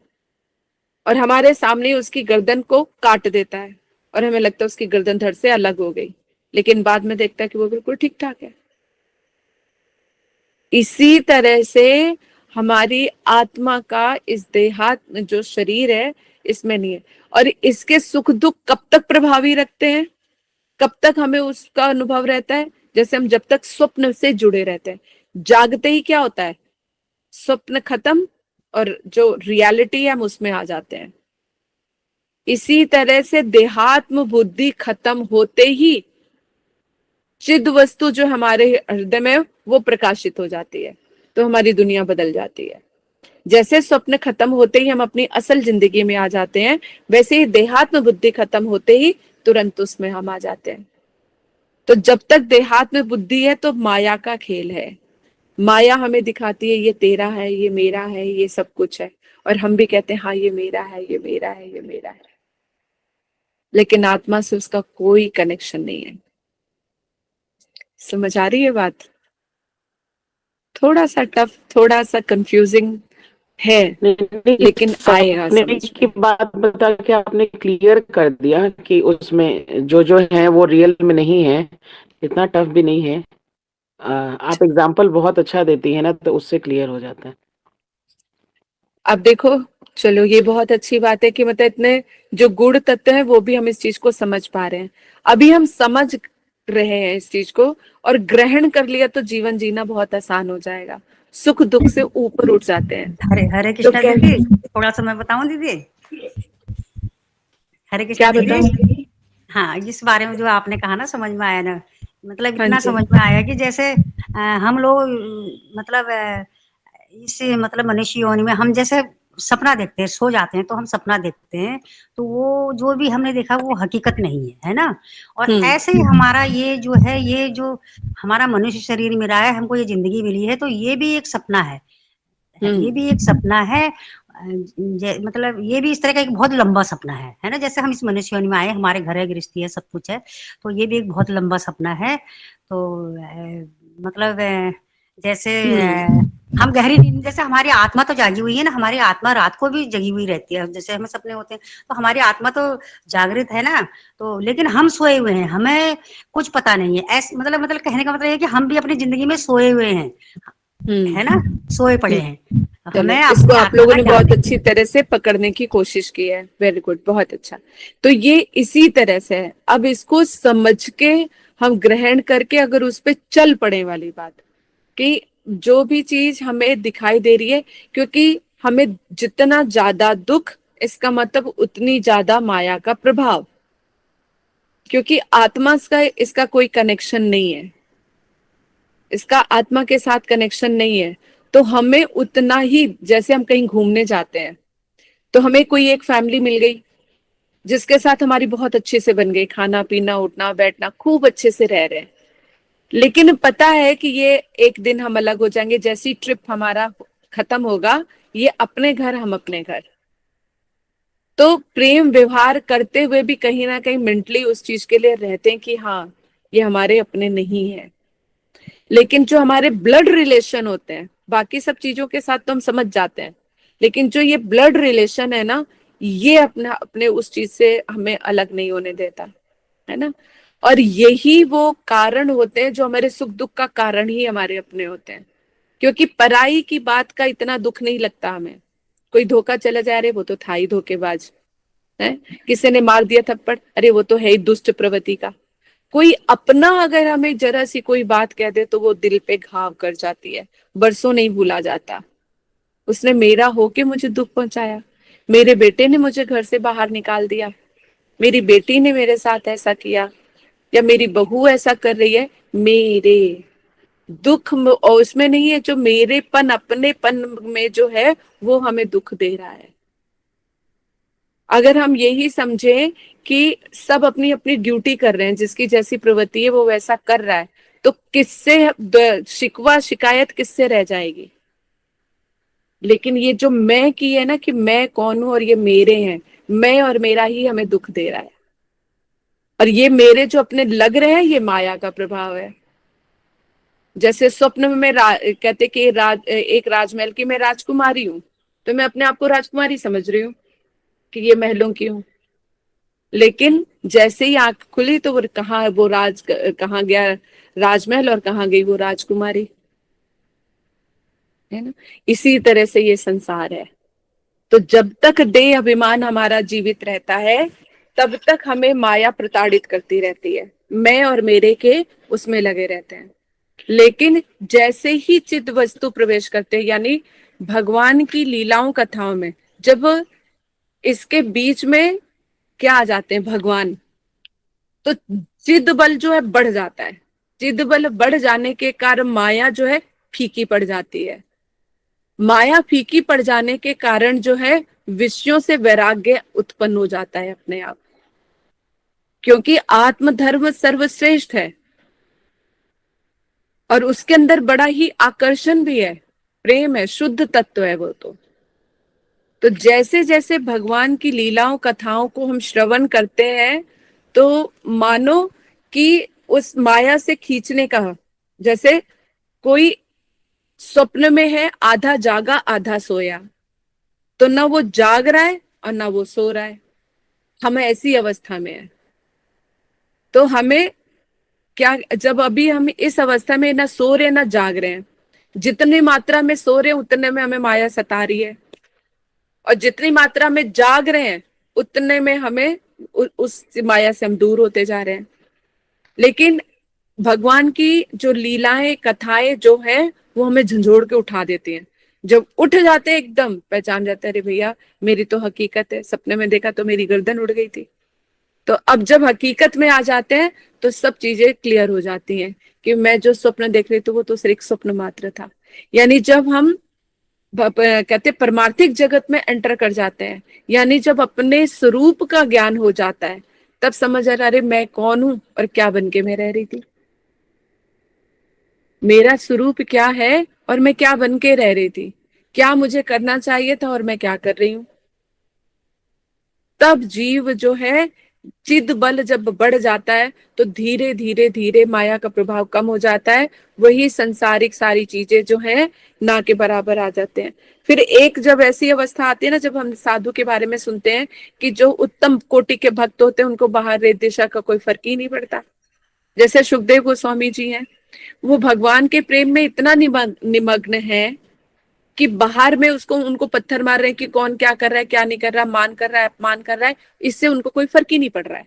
और हमारे सामने उसकी गर्दन को काट देता है और हमें लगता है उसकी गर्दन धड़ से अलग हो गई, लेकिन बाद में देखता है कि वो बिल्कुल ठीक ठाक है। इसी तरह से हमारी आत्मा का इस देहात जो शरीर है इसमें नहीं है। और इसके सुख दुख कब तक प्रभावी रखते हैं, कब तक हमें उसका अनुभव रहता है? जैसे हम जब तक स्वप्न से जुड़े रहते हैं। जागते ही क्या होता है? स्वप्न खत्म और जो रियलिटी है हम उसमें आ जाते हैं। इसी तरह से देहात्म बुद्धि खत्म होते ही चिद वस्तु जो हमारे हृदय में वो प्रकाशित हो जाती है, तो हमारी दुनिया बदल जाती है। जैसे स्वप्न खत्म होते ही हम अपनी असल जिंदगी में आ जाते हैं, वैसे ही देहात्म बुद्धि खत्म होते ही तुरंत उसमें हम आ जाते हैं। तो जब तक देहात में बुद्धि है तो माया का खेल है। माया हमें दिखाती है ये तेरा है, ये मेरा है, ये सब कुछ है, और हम भी कहते हैं हाँ ये मेरा है, ये मेरा है, ये मेरा है। लेकिन आत्मा से उसका कोई कनेक्शन नहीं है। समझ आ रही है बात? थोड़ा सा टफ, थोड़ा सा कंफ्यूजिंग है, नहीं नहीं, लेकिन आएगा सपने समझ की में। बात बता के आपने क्लियर कर दिया कि उसमें जो जो है वो रियल में नहीं है, इतना टफ भी नहीं है। आप एग्जाम्पल बहुत अच्छा देती है ना, तो उससे क्लियर हो जाता है। अब देखो, चलो ये बहुत अच्छी बात है कि मतलब इतने जो गुण तत्व हैं वो भी हम इस चीज को समझ पा रहे हैं। अभी हम समझ रहे हैं इस चीज को, और ग्रहण कर लिया तो जीवन जीना बहुत आसान हो जाएगा, सुख दुख से ऊपर उठ जाते हैं। हरे हरे तो कृष्णा क्या, दीदी, थोड़ा सा मैं बताऊं दीदी। हरे कृष्णा क्या दीदी। बताओ? हाँ, इस बारे में जो आपने कहा ना, समझ में आया ना। मतलब हाँ इतना जी। समझ में आया कि जैसे हम लोग मतलब इस मतलब मनुष्य योनि में हम जैसे सपना देखते हैं, सो जाते हैं तो हम सपना देखते हैं, तो वो जो भी हमने देखा वो हकीकत नहीं है, है ना। और ऐसे ही हमारा ये जो है, ये जो हमारा मनुष्य शरीर मिला है, हमको ये जिंदगी मिली है, तो ये भी एक सपना है। ये भी एक सपना है। मतलब ये भी इस तरह का एक बहुत लंबा सपना है ना। जैसे हम इस मनुष्य योनि में आए, हमारे घर है, गृहस्थी है, सब कुछ है, तो ये भी एक बहुत लंबा सपना है। तो मतलब जैसे हम गहरी नींद, जैसे हमारी आत्मा तो जागी हुई है ना, हमारी आत्मा रात को भी जगी हुई रहती है। जैसे हमें सपने होते हैं तो हमारी आत्मा तो जागृत है ना, तो लेकिन हम सोए हुए हैं, हमें कुछ पता नहीं है। ऐसे मतलब कहने का मतलब है कि हम भी अपनी जिंदगी में सोए हुए हैं, है ना, सोए पड़े हैं। चलो, हमें इसको अपनी आप आत्मा लोगों का ने ज्ञान बहुत नहीं अच्छी तरह से पकड़ने की कोशिश की है, वेरी गुड, बहुत अच्छा। तो ये इसी तरह से है, अब इसको समझ के हम ग्रहण करके अगर उस पे चल पड़े वाली बात, कि जो भी चीज हमें दिखाई दे रही है, क्योंकि हमें जितना ज्यादा दुख, इसका मतलब उतनी ज्यादा माया का प्रभाव, क्योंकि आत्मा का इसका कोई कनेक्शन नहीं है, इसका आत्मा के साथ कनेक्शन नहीं है। तो हमें उतना ही, जैसे हम कहीं घूमने जाते हैं तो हमें कोई एक फैमिली मिल गई जिसके साथ हमारी बहुत अच्छे से बन गई, खाना पीना उठना बैठना खूब अच्छे से रह रहे हैं, लेकिन पता है कि ये एक दिन हम अलग हो जाएंगे, जैसी ट्रिप हमारा खत्म होगा, ये अपने घर हम अपने घर। तो प्रेम व्यवहार करते हुए भी कहीं ना कहीं मेंटली उस चीज के लिए रहते हैं कि हाँ ये हमारे अपने नहीं है। लेकिन जो हमारे ब्लड रिलेशन होते हैं, बाकी सब चीजों के साथ तो हम समझ जाते हैं, लेकिन जो ये ब्लड रिलेशन है ना, ये अपना अपने उस चीज से हमें अलग नहीं होने देता, है ना। और यही वो कारण होते हैं जो हमारे सुख दुख का कारण ही हमारे अपने होते हैं, क्योंकि पराई की बात का इतना दुख नहीं लगता हमें। कोई धोखा चला जा रहे, वो तो था ही धोखेबाज, है। किसी ने मार दिया थप्पड़, अरे वो तो है ही दुष्ट प्रवृत्ति का। कोई अपना अगर हमें जरा सी कोई बात कह दे तो वो दिल पे घाव कर जाती है, बरसों नहीं भूला जाता। उसने मेरा होके मुझे दुख पहुंचाया, मेरे बेटे ने मुझे घर से बाहर निकाल दिया, मेरी बेटी ने मेरे साथ ऐसा किया, या मेरी बहू ऐसा कर रही है, मेरे दुख और उसमें नहीं है, जो मेरेपन अपनेपन में जो है वो हमें दुख दे रहा है। अगर हम यही समझें कि सब अपनी अपनी ड्यूटी कर रहे हैं, जिसकी जैसी प्रवृत्ति है वो वैसा कर रहा है, तो किससे शिकवा शिकायत किससे रह जाएगी। लेकिन ये जो मैं की है ना, कि मैं कौन हूं और ये मेरे हैं, मैं और मेरा ही हमें दुख दे रहा है, और ये मेरे जो अपने लग रहे हैं ये माया का प्रभाव है। जैसे स्वप्न में मैं कहते कि एक राजमहल की मैं राजकुमारी हूं, तो मैं अपने आप को राजकुमारी समझ रही हूँ कि ये महलों की हूँ, लेकिन जैसे ही आंख खुली तो वो कहाँ गया राजमहल और कहाँ गई वो राजकुमारी, है ना। इसी तरह से ये संसार है। तो जब तक देह अभिमान हमारा जीवित रहता है तब तक हमें माया प्रताड़ित करती रहती है, मैं और मेरे के उसमें लगे रहते हैं। लेकिन जैसे ही चिद वस्तु प्रवेश करते हैं, यानी भगवान की लीलाओं कथाओं में, जब इसके बीच में क्या आ जाते हैं भगवान, तो चिद बल जो है बढ़ जाता है। चिद बल बढ़ जाने के कारण माया जो है फीकी पड़ जाती है। माया फीकी पड़ जाने के कारण जो है विषयों से वैराग्य उत्पन्न हो जाता है अपने आप, क्योंकि आत्मधर्म सर्वश्रेष्ठ है। और उसके अंदर बड़ा ही आकर्षण भी है, प्रेम है, शुद्ध तत्व है वो। तो जैसे जैसे भगवान की लीलाओं कथाओं को हम श्रवण करते हैं तो मानो कि उस माया से खींचने का, जैसे कोई स्वप्न में है, आधा जागा आधा सोया, तो ना वो जाग रहा है और ना वो सो रहा है, हम ऐसी अवस्था में है। तो हमें क्या, जब अभी हम इस अवस्था में ना सो रहे ना जाग रहे हैं, जितनी मात्रा में सो रहे हैं उतने में हमें माया सता रही है, और जितनी मात्रा में जाग रहे हैं उतने में हमें उस माया से हम दूर होते जा रहे हैं। लेकिन भगवान की जो लीलाएं कथाएं जो है वो हमें झंझोड़ के उठा देती हैं। जब उठ जाते हैं एकदम पहचान जाते हैं, अरे भैया मेरी तो हकीकत है, सपने में देखा तो मेरी गर्दन उड़ गई थी। तो अब जब हकीकत में आ जाते हैं तो सब चीजें क्लियर हो जाती हैं कि मैं जो स्वप्न देख रही थी वो तो सिर्फ एक स्वप्न मात्र था। यानी जब हम कहते परमार्थिक जगत में एंटर कर जाते हैं, यानी जब अपने स्वरूप का ज्ञान हो जाता है, तब समझ आ रहा, अरे मैं कौन हूं और क्या बन के मैं रह रही थी, मेरा स्वरूप क्या है और मैं क्या बन के रह रही थी, क्या मुझे करना चाहिए था और मैं क्या कर रही हूं। तब जीव जो है चिद बल जब बढ़ जाता है तो धीरे धीरे धीरे माया का प्रभाव कम हो जाता है, वही संसारिक सारी चीजें जो है ना के बराबर आ जाते हैं। फिर एक जब ऐसी अवस्था आती है ना, जब हम साधु के बारे में सुनते हैं कि जो उत्तम कोटि के भक्त होते हैं उनको बाहर दिशा का कोई फर्क ही नहीं पड़ता, जैसे सुखदेव गोस्वामी जी हैं, वो भगवान के प्रेम में इतना निमग्न है कि बाहर में उसको उनको पत्थर मार रहे हैं कि कौन क्या कर रहा है क्या नहीं कर रहा, मान कर रहा है अपमान कर रहा है, इससे उनको कोई फर्क ही नहीं पड़ रहा है,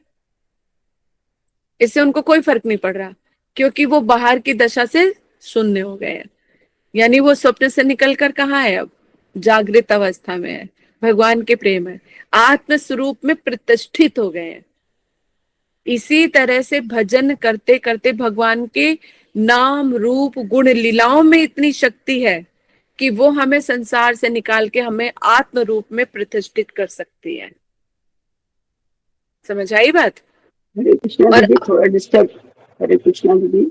इससे उनको कोई फर्क नहीं पड़ रहा, क्योंकि वो बाहर की दशा से शून्य हो गए हैं। यानी वो स्वप्न से निकल कर कहाँ है, अब जागृत अवस्था में है, भगवान के प्रेम है, आत्म स्वरूप में प्रतिष्ठित हो गए हैं। इसी तरह से भजन करते करते भगवान के नाम रूप गुण लीलाओं में इतनी शक्ति है कि वो हमें संसार से निकाल के हमें आत्म रूप में प्रतिष्ठित कर सकती है। समझ आई बात? हरे कृष्णा और दीदी, थोड़ा डिस्टर्ब। हरे कृष्णा दीदी,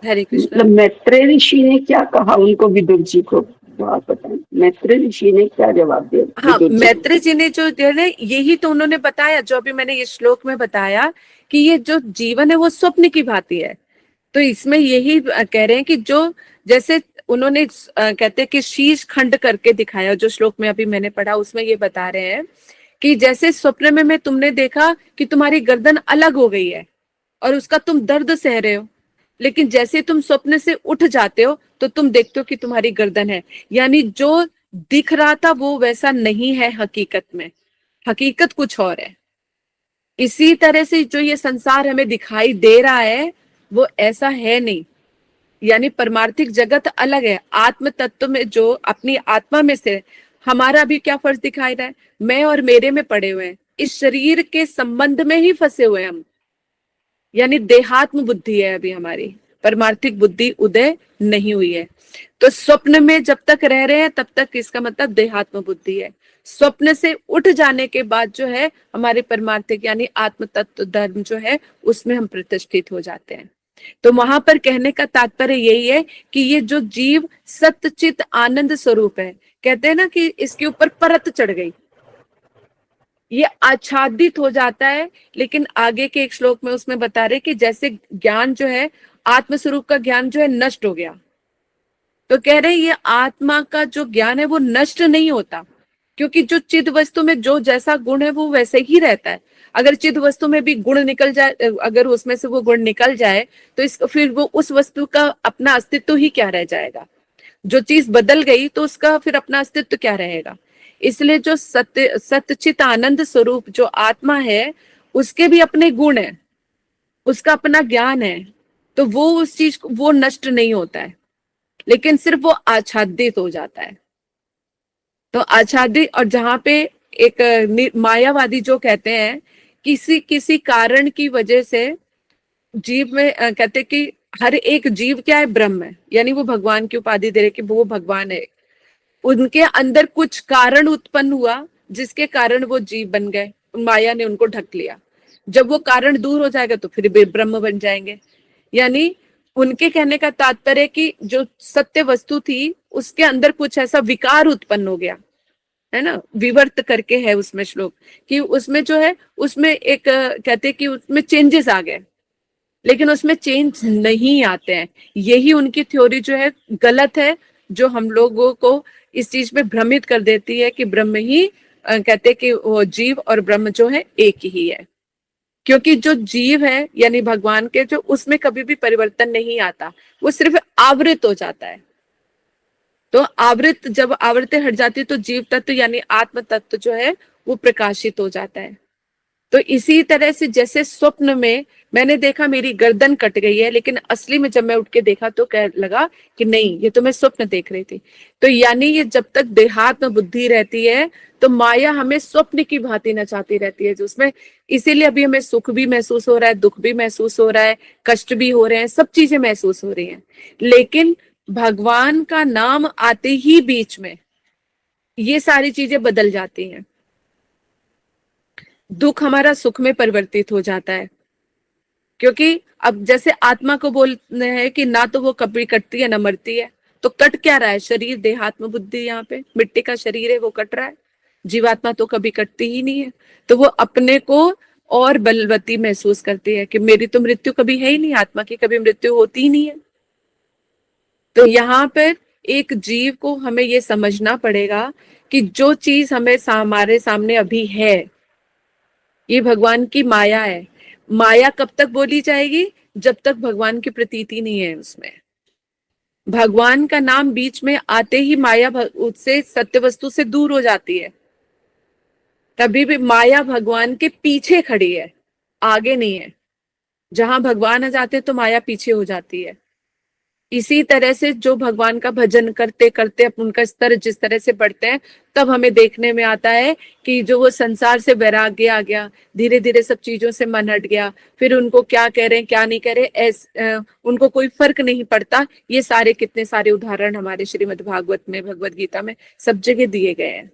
हरे कृष्णा। मतलब मैत्रेय ऋषि ने क्या कहा उनको, विदुर जी को, वो आप बताएं। मैत्रेय ऋषि ने क्या जवाब दिया हाँ, विदुर जी को? मैत्रेय जी ने जो है यही तो उन्होंने बताया, जो अभी मैंने इस श्लोक में बताया कि ये जो जीवन है वो स्वप्न की भांति है। तो इसमें यही कह रहे हैं कि जो जैसे उन्होंने कहते हैं कि शीश खंड करके दिखाया, जो श्लोक में अभी मैंने पढ़ा उसमें ये बता रहे हैं कि जैसे स्वप्न में मैं तुमने देखा कि तुम्हारी गर्दन अलग हो गई है और उसका तुम दर्द सह रहे हो, लेकिन जैसे तुम स्वप्न से उठ जाते हो तो तुम देखते हो कि तुम्हारी गर्दन है। यानी जो दिख रहा था वो वैसा नहीं है हकीकत में, हकीकत कुछ और है। इसी तरह से जो ये संसार हमें दिखाई दे रहा है वो ऐसा है नहीं, यानी परमार्थिक जगत अलग है। आत्म तत्व में जो अपनी आत्मा में से हमारा भी क्या फर्ज दिखाई रहा है, मैं और मेरे में पड़े हुए हैं, इस शरीर के संबंध में ही फंसे हुए हैं हम, यानी देहात्म बुद्धि है अभी हमारी, परमार्थिक बुद्धि उदय नहीं हुई है। तो स्वप्न में जब तक रह रहे हैं तब तक इसका मतलब देहात्म बुद्धि है। स्वप्न से उठ जाने के बाद जो है हमारे परमार्थिक यानी आत्म तत्व धर्म जो है उसमें हम प्रतिष्ठित हो जाते हैं। तो वहां पर कहने का तात्पर्य यही है कि ये जो जीव सत्यचित आनंद स्वरूप है, कहते हैं ना कि इसके ऊपर परत चढ़ गई, ये आच्छादित हो जाता है। लेकिन आगे के एक श्लोक में उसमें बता रहे कि जैसे ज्ञान जो है आत्मस्वरूप का ज्ञान जो है नष्ट हो गया, तो कह रहे ये आत्मा का जो ज्ञान है वो नष्ट नहीं होता, क्योंकि जो चिद वस्तु में जो जैसा गुण है वो वैसे ही रहता है। अगर चिद वस्तु में भी गुण निकल जाए, अगर उसमें से वो गुण निकल जाए तो इस फिर वो उस वस्तु का अपना अस्तित्व ही क्या रह जाएगा। जो चीज बदल गई तो उसका फिर अपना अस्तित्व क्या रहेगा। इसलिए जो सत्यचित आनंद स्वरूप जो आत्मा है उसके भी अपने गुण है, उसका अपना ज्ञान है, तो वो उस चीज को वो नष्ट नहीं होता है, लेकिन सिर्फ वो आच्छादित हो जाता है। तो आच्छादित, और जहां पे एक मायावादी जो कहते हैं किसी किसी कारण की वजह से जीव में कहते कि हर एक जीव क्या है, ब्रह्म है, यानी वो भगवान की उपाधि दे रहे कि वो भगवान है। उनके अंदर कुछ कारण उत्पन्न हुआ जिसके कारण वो जीव बन गए, माया ने उनको ढक लिया। जब वो कारण दूर हो जाएगा तो फिर ब्रह्म बन जाएंगे। यानी उनके कहने का तात्पर्य कि जो सत्य वस्तु थी उसके अंदर कुछ ऐसा विकार उत्पन्न हो गया, है ना, विवर्त करके है उसमें श्लोक, कि उसमें जो है उसमें एक कहते कि उसमें चेंजेस आ गए, लेकिन उसमें चेंज नहीं आते हैं। यही उनकी थ्योरी जो है गलत है, जो हम लोगों को इस चीज में भ्रमित कर देती है कि ब्रह्म ही कहते कि वो जीव और ब्रह्म जो है एक ही है। क्योंकि जो जीव है यानी भगवान के, जो उसमें कभी भी परिवर्तन नहीं आता, वो सिर्फ आवृत हो जाता है। तो आवृत, जब आवृत्ति हट जाती है तो जीव तत्व यानी आत्म तत्व जो है वो प्रकाशित हो जाता है। तो इसी तरह से जैसे स्वप्न में मैंने देखा मेरी गर्दन कट गई है, लेकिन असली में जब मैं उठ के देखा तो कह लगा कि नहीं, ये तो मैं स्वप्न देख रही थी। तो यानी ये जब तक देहात्म बुद्धि रहती है तो माया हमें स्वप्न की भांति नचाती रहती है, जिसमें इसीलिए अभी हमें सुख भी महसूस हो रहा है, दुख भी महसूस हो रहा है, कष्ट भी हो रहे हैं, सब चीजें महसूस हो रही हैं। लेकिन भगवान का नाम आते ही बीच में ये सारी चीजें बदल जाती हैं। दुख हमारा सुख में परिवर्तित हो जाता है, क्योंकि अब जैसे आत्मा को बोलते हैं कि ना तो वो कभी कटती है ना मरती है, तो कट क्या रहा है? शरीर, देहात्म बुद्धि, यहाँ पे मिट्टी का शरीर है वो कट रहा है। जीवात्मा तो कभी कटती ही नहीं है, तो वो अपने को और बलवती महसूस करती है कि मेरी तो मृत्यु कभी है ही नहीं, आत्मा की कभी मृत्यु होती ही नहीं है। तो यहाँ पर एक जीव को हमें ये समझना पड़ेगा कि जो चीज हमें हमारे सामने अभी है ये भगवान की माया है। माया कब तक बोली जाएगी? जब तक भगवान की प्रतीति नहीं है उसमें। भगवान का नाम बीच में आते ही माया उससे, सत्य वस्तु से दूर हो जाती है। तभी भी माया भगवान के पीछे खड़ी है, आगे नहीं है। जहां भगवान आ जाते तो माया पीछे हो जाती है। इसी तरह से जो भगवान का भजन करते करते उनका स्तर जिस तरह से बढ़ते हैं, तब हमें देखने में आता है कि जो वो संसार से वैराग्य आ गया, धीरे धीरे सब चीजों से मन हट गया, फिर उनको क्या कह रहे हैं क्या नहीं कह रहे उनको कोई फर्क नहीं पड़ता। ये सारे कितने सारे उदाहरण हमारे श्रीमद् भागवत में, भगवत गीता में सब जगह दिए गए हैं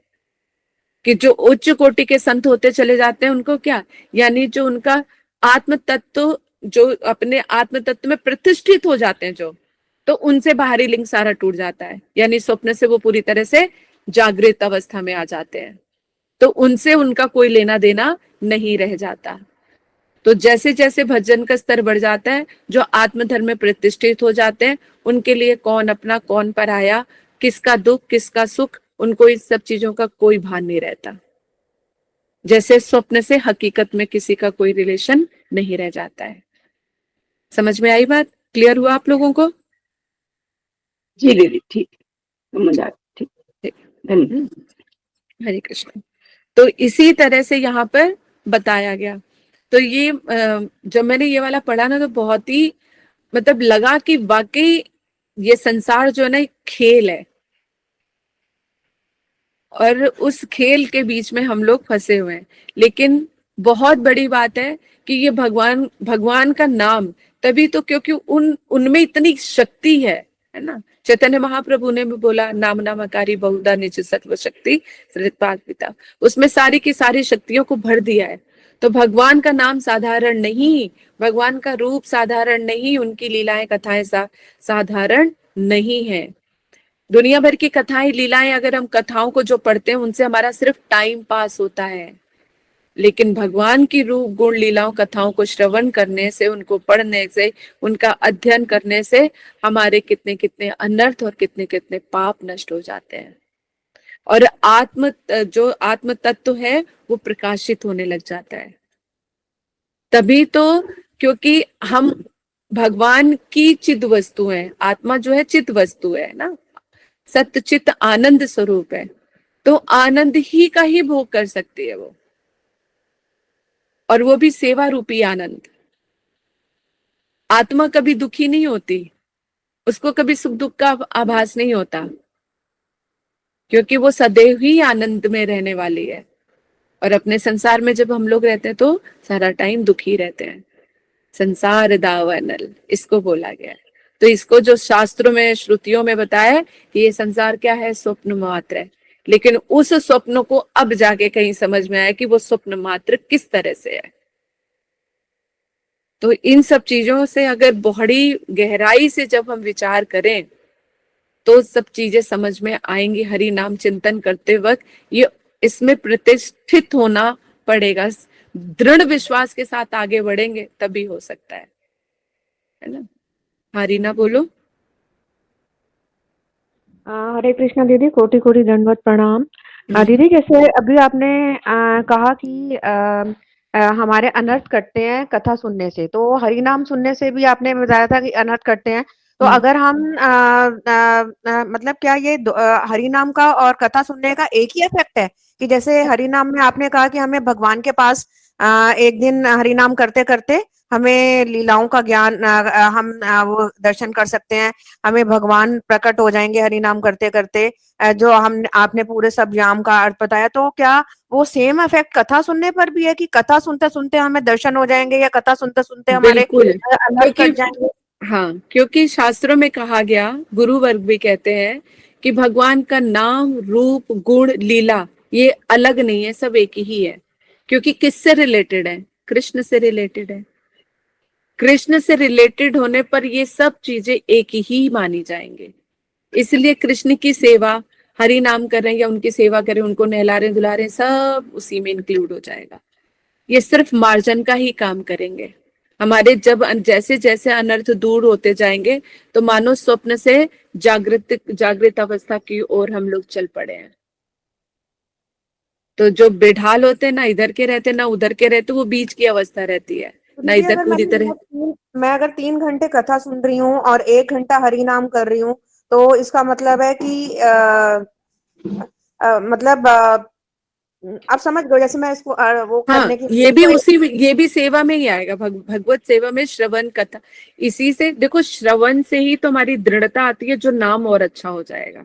कि जो उच्च कोटि के संत होते चले जाते हैं उनको क्या, यानी जो उनका आत्म तत्व, जो अपने आत्म तत्व में प्रतिष्ठित हो जाते हैं, जो तो उनसे बाहरी लिंग सारा टूट जाता है, यानी स्वप्न से वो पूरी तरह से जागृत अवस्था में आ जाते हैं, तो उनसे उनका कोई लेना देना नहीं रह जाता। तो जैसे जैसे भजन का स्तर बढ़ जाता है, जो आत्मधर्म में प्रतिष्ठित हो जाते हैं, उनके लिए कौन अपना कौन पराया, किसका दुख किसका सुख, उनको इस सब चीजों का कोई भान नहीं रहता। जैसे स्वप्न से हकीकत में किसी का कोई रिलेशन नहीं रह जाता है। समझ में आई बात? क्लियर हुआ आप लोगों को? जी दीदी, ठीक, समझ आ, ठीक, धन्यवाद। हरे कृष्ण। तो इसी तरह से यहाँ पर बताया गया। तो ये जब मैंने ये वाला पढ़ा ना, तो बहुत ही मतलब लगा कि वाकई ये संसार जो है ना, खेल है, और उस खेल के बीच में हम लोग फंसे हुए हैं। लेकिन बहुत बड़ी बात है कि ये भगवान का नाम तभी तो, क्योंकि उनमें इतनी शक्ति है ना। चैतन्य महाप्रभु ने भी बोला, नाम नामकारी बहुधा निज सत्व शक्ति सृपात पिता, उसमें सारी की सारी शक्तियों को भर दिया है। तो भगवान का नाम साधारण नहीं, भगवान का रूप साधारण नहीं, उनकी लीलाएं कथाएं साधारण नहीं है। दुनिया भर की कथाएं लीलाएं, अगर हम कथाओं को जो पढ़ते हैं उनसे हमारा सिर्फ टाइम पास होता है, लेकिन भगवान की रूप गुण लीलाओं कथाओं को श्रवण करने से, उनको पढ़ने से, उनका अध्ययन करने से हमारे कितने कितने अनर्थ और कितने कितने पाप नष्ट हो जाते हैं, और जो आत्म तत्व है वो प्रकाशित होने लग जाता है। तभी तो, क्योंकि हम भगवान की चिद वस्तु है, आत्मा जो है चित वस्तु है ना, सत्य चित आनंद स्वरूप है, तो आनंद ही का ही भोग कर सकती है वो, और वो भी सेवा रूपी आनंद। आत्मा कभी दुखी नहीं होती, उसको कभी सुख दुख का आभास नहीं होता, क्योंकि वो सदैव ही आनंद में रहने वाली है। और अपने संसार में जब हम लोग रहते हैं तो सारा टाइम दुखी रहते हैं। संसार दावानल इसको बोला गया है। तो इसको जो शास्त्रों में, श्रुतियों में बताया है कि ये संसार क्या है, स्वप्न मात्र है। लेकिन उस स्वप्न को अब जाके कहीं समझ में आया कि वो स्वप्न मात्र किस तरह से है। तो इन सब चीजों से अगर बड़ी गहराई से जब हम विचार करें तो सब चीजें समझ में आएंगी। हरि नाम चिंतन करते वक्त ये इसमें प्रतिष्ठित होना पड़ेगा, दृढ़ विश्वास के साथ आगे बढ़ेंगे तभी हो सकता है ना। हाँ रीना बोलो। हरे कृष्णा दीदी, कोटि कोटि दंडवत प्रणाम। दीदी जैसे अभी आपने कहा कि हमारे अनर्थ कटते हैं कथा सुनने से, तो हरि नाम सुनने से भी आपने बताया था कि अनर्थ कटते हैं। तो अगर हम मतलब क्या ये हरि नाम का और कथा सुनने का एक ही इफेक्ट है कि जैसे हरि नाम में आपने कहा कि हमें भगवान के पास एक दिन हरि नाम करते करते हमें लीलाओं का ज्ञान हम वो दर्शन कर सकते हैं, हमें भगवान प्रकट हो जाएंगे हरि नाम करते करते, जो हम आपने पूरे सब याम का अर्थ बताया। तो क्या वो सेम इफेक्ट कथा सुनने पर भी है कि कथा सुनते सुनते हमें दर्शन हो जाएंगे या कथा सुनते सुनते हमारे बिल्कुल, अनर्थ कट जाएंगे? हाँ, क्योंकि शास्त्रों में कहा गया, गुरु वर्ग भी कहते हैं कि भगवान का नाम रूप गुण लीला ये अलग नहीं है, सब एक ही है। क्योंकि किससे रिलेटेड है? कृष्ण से रिलेटेड है। कृष्ण से रिलेटेड होने पर ये सब चीजें एक ही मानी जाएंगे। इसलिए कृष्ण की सेवा, हरि नाम कर रहे हैं या उनकी सेवा करें, उनको नहला रहे धुला रहे, सब उसी में इंक्लूड हो जाएगा। ये सिर्फ मार्जन का ही काम करेंगे। हमारे जब जैसे जैसे अनर्थ दूर होते जाएंगे तो मानो स्वप्न से जागृत अवस्था की ओर हम लोग चल पड़े हैं। तो जो बेढाल होते हैं, ना इधर के रहते ना उधर के रहते, वो बीच की अवस्था रहती है, तो ना दीदी इधर अगर पूरी तरह। मैं अगर 3 घंटे कथा सुन रही हूँ और 1 घंटा हरि नाम कर रही हूँ, तो इसका मतलब है कि मतलब आप समझ गए, जैसे मैं इसको वो हाँ, करने की ये भी तो उसी में, ये भी सेवा में ही आएगा। भगवत सेवा में श्रवण कथा, इसी से देखो, श्रवण से ही तो हमारी दृढ़ता आती है, जो नाम और अच्छा हो जाएगा।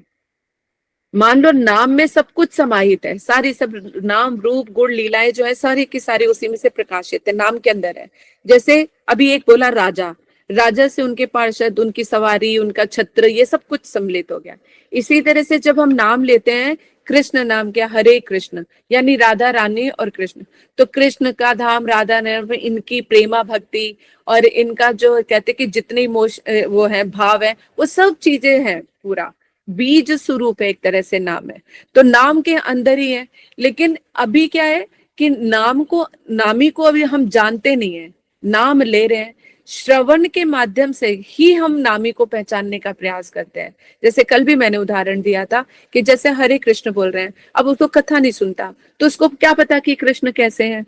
मान लो नाम में सब कुछ समाहित है, सारी सब नाम रूप गुण लीलाएं जो है सारी की सारी उसी में से प्रकाशित है, नाम के अंदर है। जैसे अभी एक बोला राजा, राजा से उनके पार्षद, उनकी सवारी, उनका छत्र, ये सब कुछ सम्मिलित हो गया। इसी तरह से जब हम नाम लेते हैं, कृष्ण नाम क्या, हरे कृष्ण, यानी राधा रानी और कृष्ण, तो कृष्ण का धाम, राधा नाम, इनकी प्रेमा भक्ति और इनका जो कहते कि जितने वो है भाव है, वो सब चीजें हैं, पूरा बीज स्वरूप है, एक तरह से नाम है। तो नाम के अंदर ही है। लेकिन अभी क्या है कि नाम को, नामी को अभी हम जानते नहीं है, नाम ले रहे हैं, श्रवण के माध्यम से ही हम नामी को पहचानने का प्रयास करते हैं। जैसे कल भी मैंने उदाहरण दिया था कि जैसे हरे कृष्ण बोल रहे हैं, अब उसको कथा नहीं सुनता तो उसको क्या पता कि कृष्ण कैसे हैं,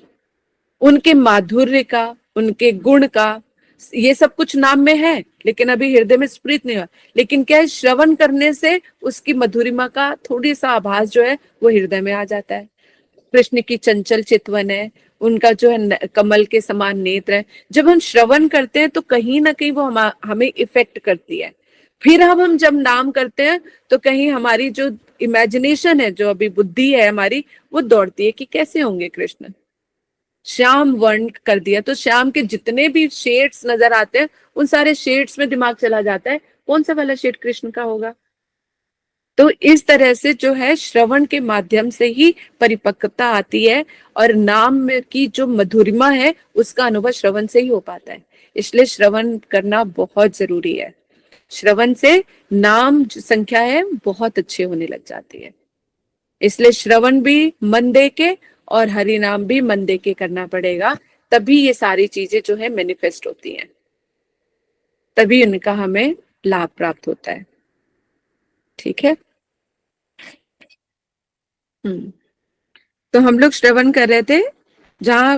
उनके माधुर्य का, उनके गुण का, ये सब कुछ नाम में है लेकिन अभी हृदय में स्फुरित नहीं हुआ। लेकिन क्या है, श्रवण करने से उसकी मधुरिमा का थोड़ी सा आभास जो है वो हृदय में आ जाता है। कृष्ण की चंचल चितवन है, उनका जो है कमल के समान नेत्र है। जब हम श्रवण करते हैं तो कहीं ना कहीं वो हमें इफेक्ट करती है। फिर हम जब नाम करते हैं तो कहीं हमारी जो इमेजिनेशन है, जो अभी बुद्धि है हमारी, वो दौड़ती है कि कैसे होंगे कृष्ण। श्याम वर्ण कर दिया तो श्याम के जितने भी शेड्स नजर आते हैं, उन सारे शेड्स में दिमाग चला जाता है, कौन सा वाला शेड कृष्ण का होगा। तो इस तरह से जो है श्रवण के माध्यम से ही परिपक्वता आती है, और नाम में की जो मधुरिमा है उसका अनुभव श्रवण से ही हो पाता है। इसलिए श्रवण करना बहुत जरूरी है। श्रवण से नाम जो संख्या है बहुत अच्छे होने लग जाती है। इसलिए श्रवण भी मन दे के और हरि नाम भी मन दे के करना पड़ेगा, तभी ये सारी चीजें जो है मैनिफेस्ट होती हैं, तभी उनका हमें लाभ प्राप्त होता है। ठीक है। तो हम लोग श्रवण कर रहे थे, जहां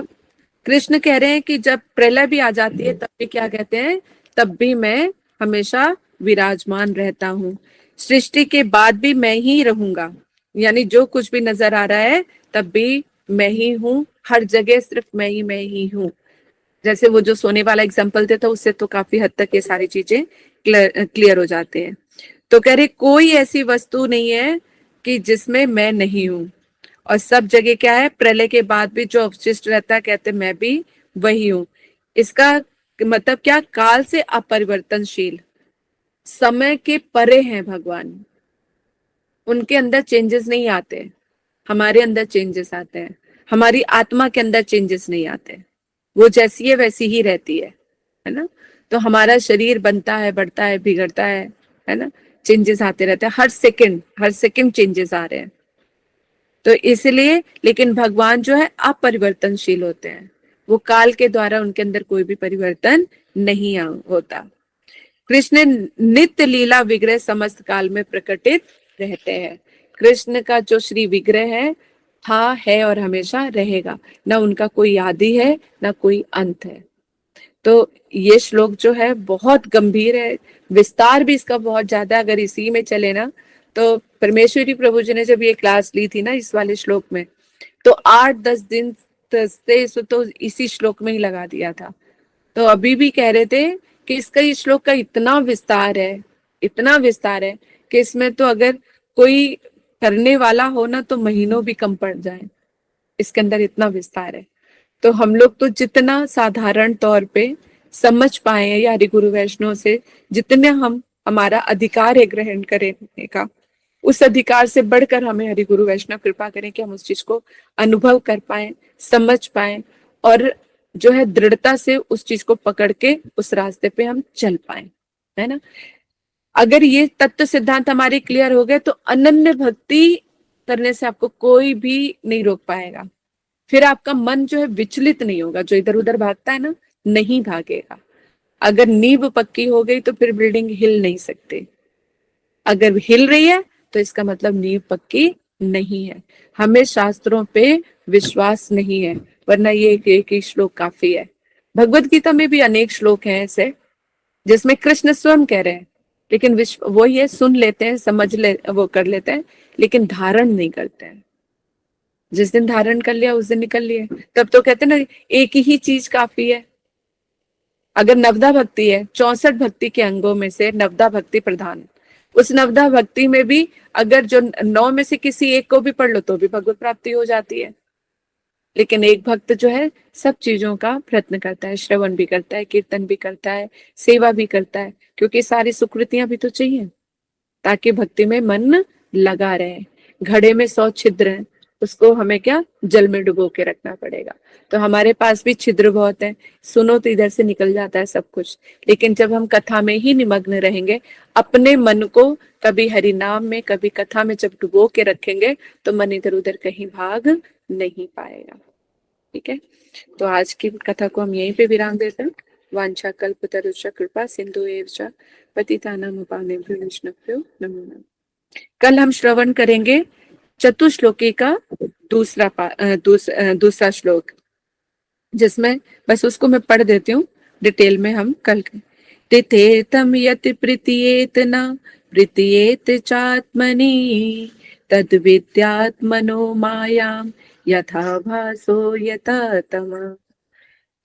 कृष्ण कह रहे हैं कि जब प्रलय भी आ जाती है तब भी क्या कहते हैं, तब भी मैं हमेशा विराजमान रहता हूँ, सृष्टि के बाद भी मैं ही रहूंगा। यानी जो कुछ भी नजर आ रहा है तब भी मैं ही हूँ, हर जगह सिर्फ मैं ही हूँ। जैसे वो जो सोने वाला एग्जांपल थे, तो उससे तो काफी हद तक ये सारी चीजें क्लियर हो जाते हैं। तो कह रहे कोई ऐसी वस्तु नहीं है कि जिसमें मैं नहीं हूं, और सब जगह क्या है, प्रलय के बाद भी जो अवशिष्ट रहता है, कहते मैं भी वही हूं। इसका मतलब क्या, काल से अपरिवर्तनशील, समय के परे हैं भगवान, उनके अंदर चेंजेस नहीं आते, हमारे अंदर चेंजेस आते हैं, हमारी आत्मा के अंदर चेंजेस नहीं आते। वो जैसी है वैसी ही रहती है ना। तो हमारा शरीर बनता है, बढ़ता है, बिगड़ता है ना, चेंजेस आते रहते हैं, हर सेकंड चेंजेस आ रहे हैं। तो इसलिए, लेकिन भगवान जो है अपरिवर्तनशील होते हैं, वो काल के द्वारा उनके अंदर कोई भी परिवर्तन नहीं होता। कृष्ण नित्य लीला विग्रह समस्त काल में प्रकटित रहते हैं। कृष्ण का जो श्री विग्रह था, है और हमेशा रहेगा, ना उनका कोई आदि है ना कोई अंत है। तो ये श्लोक जो है बहुत गंभीर है, विस्तार भी इसका बहुत ज्यादा। अगर इसी में चले ना, तो परमेश्वरी प्रभु जी ने जब ये क्लास ली थी ना इस वाले श्लोक में, तो 8-10 दिन तो इसी श्लोक में ही लगा दिया था। तो अभी भी कह रहे थे कि इसका, इस श्लोक का इतना विस्तार है, इतना विस्तार है कि इसमें तो अगर कोई करने वाला हो ना तो महीनों भी कम पड़ जाए, इसके अंदर इतना विस्तार है। तो हम लोग तो जितना साधारण तौर पे समझ पाए या हरि गुरु वैष्णव से जितने हम, हमारा अधिकार है ग्रहण करने का, उस अधिकार से बढ़कर हमें हरि गुरु वैष्णव कृपा करें कि हम उस चीज को अनुभव कर पाए, समझ पाए, और जो है दृढ़ता से उस चीज को पकड़ के उस रास्ते पे हम चल पाए, है ना। अगर ये तत्व सिद्धांत हमारे क्लियर हो गए तो अनन्य भक्ति करने से आपको कोई भी नहीं रोक पाएगा। फिर आपका मन जो है विचलित नहीं होगा, जो इधर उधर भागता है ना, नहीं भागेगा। अगर नींव पक्की हो गई तो फिर बिल्डिंग हिल नहीं सकती। अगर हिल रही है तो इसका मतलब नींव पक्की नहीं है। हमें शास्त्रों पे विश्वास नहीं है, वरना ये एक ही श्लोक काफी है। भगवत गीता में भी अनेक श्लोक हैं ऐसे जिसमें कृष्ण स्वयं कह रहे हैं, लेकिन विश्व वो ये सुन लेते हैं, वो कर लेते हैं, लेकिन धारण नहीं करते हैं। जिस दिन धारण कर लिया उस दिन निकल लिए। तब तो कहते हैं ना, एक ही चीज काफी है। अगर नवदा भक्ति है, 64 भक्ति के अंगों में से नवदा भक्ति प्रधान, उस नवदा भक्ति में भी अगर जो 9 में से किसी एक को भी पढ़ लो तो भी भगवत प्राप्ति हो जाती है। लेकिन एक भक्त जो है सब चीजों का प्रयत्न करता है, श्रवण भी करता है, कीर्तन भी करता है, सेवा भी करता है, क्योंकि सारी सुकृतियां भी तो चाहिए ताकि भक्ति में मन लगा रहे। घड़े में 100 छिद्र हैं, उसको हमें क्या जल में डुबो के रखना पड़ेगा। तो हमारे पास भी छिद्र बहुत है, सुनो तो इधर से निकल जाता है सब कुछ। लेकिन जब हम कथा में ही निमग्न रहेंगे, अपने मन को कभी हरि नाम में कभी कथा में जब डुबो के रखेंगे, तो मन इधर उधर कहीं भाग नहीं पाएगा। ठीक है, तो आज की कथा को हम यहीं पे विराम देते हैं। वांछा कल्पतरुश्च कृपा सिंधु एव च पतितानां पावनेभ्यो वैष्णवेभ्यो नमो नमः। कल हम श्रवण करेंगे चतुश्लोकी का दूसरा श्लोक, जिसमें बस उसको मैं पढ़ देती हूँ, डिटेल में हम कल तिथेतम यति प्रीतियेत न प्रीतियेत चात्मनि तद विद्यात्मनो मायाम यथा भासो यथा तम।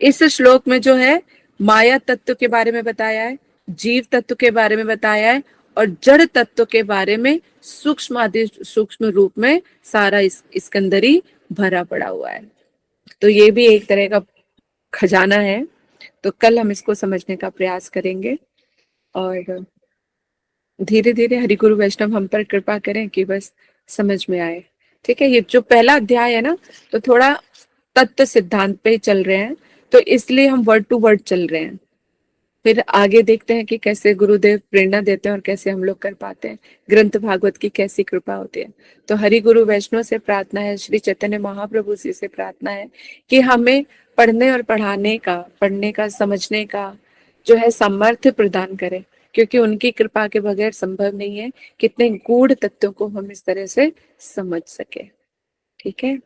इस श्लोक में जो है माया तत्व के बारे में बताया है, जीव तत्व के बारे में बताया है, और जड़ तत्व के बारे में सूक्ष्म आदि सूक्ष्म रूप में सारा इसके अंदर ही भरा पड़ा हुआ है। तो ये भी एक तरह का खजाना है। तो कल हम इसको समझने का प्रयास करेंगे, और धीरे धीरे हरि गुरु वैष्णव हम पर कृपा करें कि बस समझ में आए। ठीक है, ये जो पहला अध्याय है ना, तो थोड़ा तत्व सिद्धांत पे चल रहे हैं, तो इसलिए हम वर्ड टू वर्ड चल रहे हैं। फिर आगे देखते हैं कि कैसे गुरुदेव प्रेरणा देते हैं और कैसे हम लोग कर पाते हैं, ग्रंथ भागवत की कैसी कृपा होती है। तो हरि गुरु वैष्णव से प्रार्थना है, श्री चैतन्य महाप्रभु जी से प्रार्थना है कि हमें पढ़ने और पढ़ने का समझने का जो है सामर्थ्य प्रदान करें, क्योंकि उनकी कृपा के बगैर संभव नहीं है कितने गूढ़ तत्वों को हम इस तरह से समझ सके। ठीक है।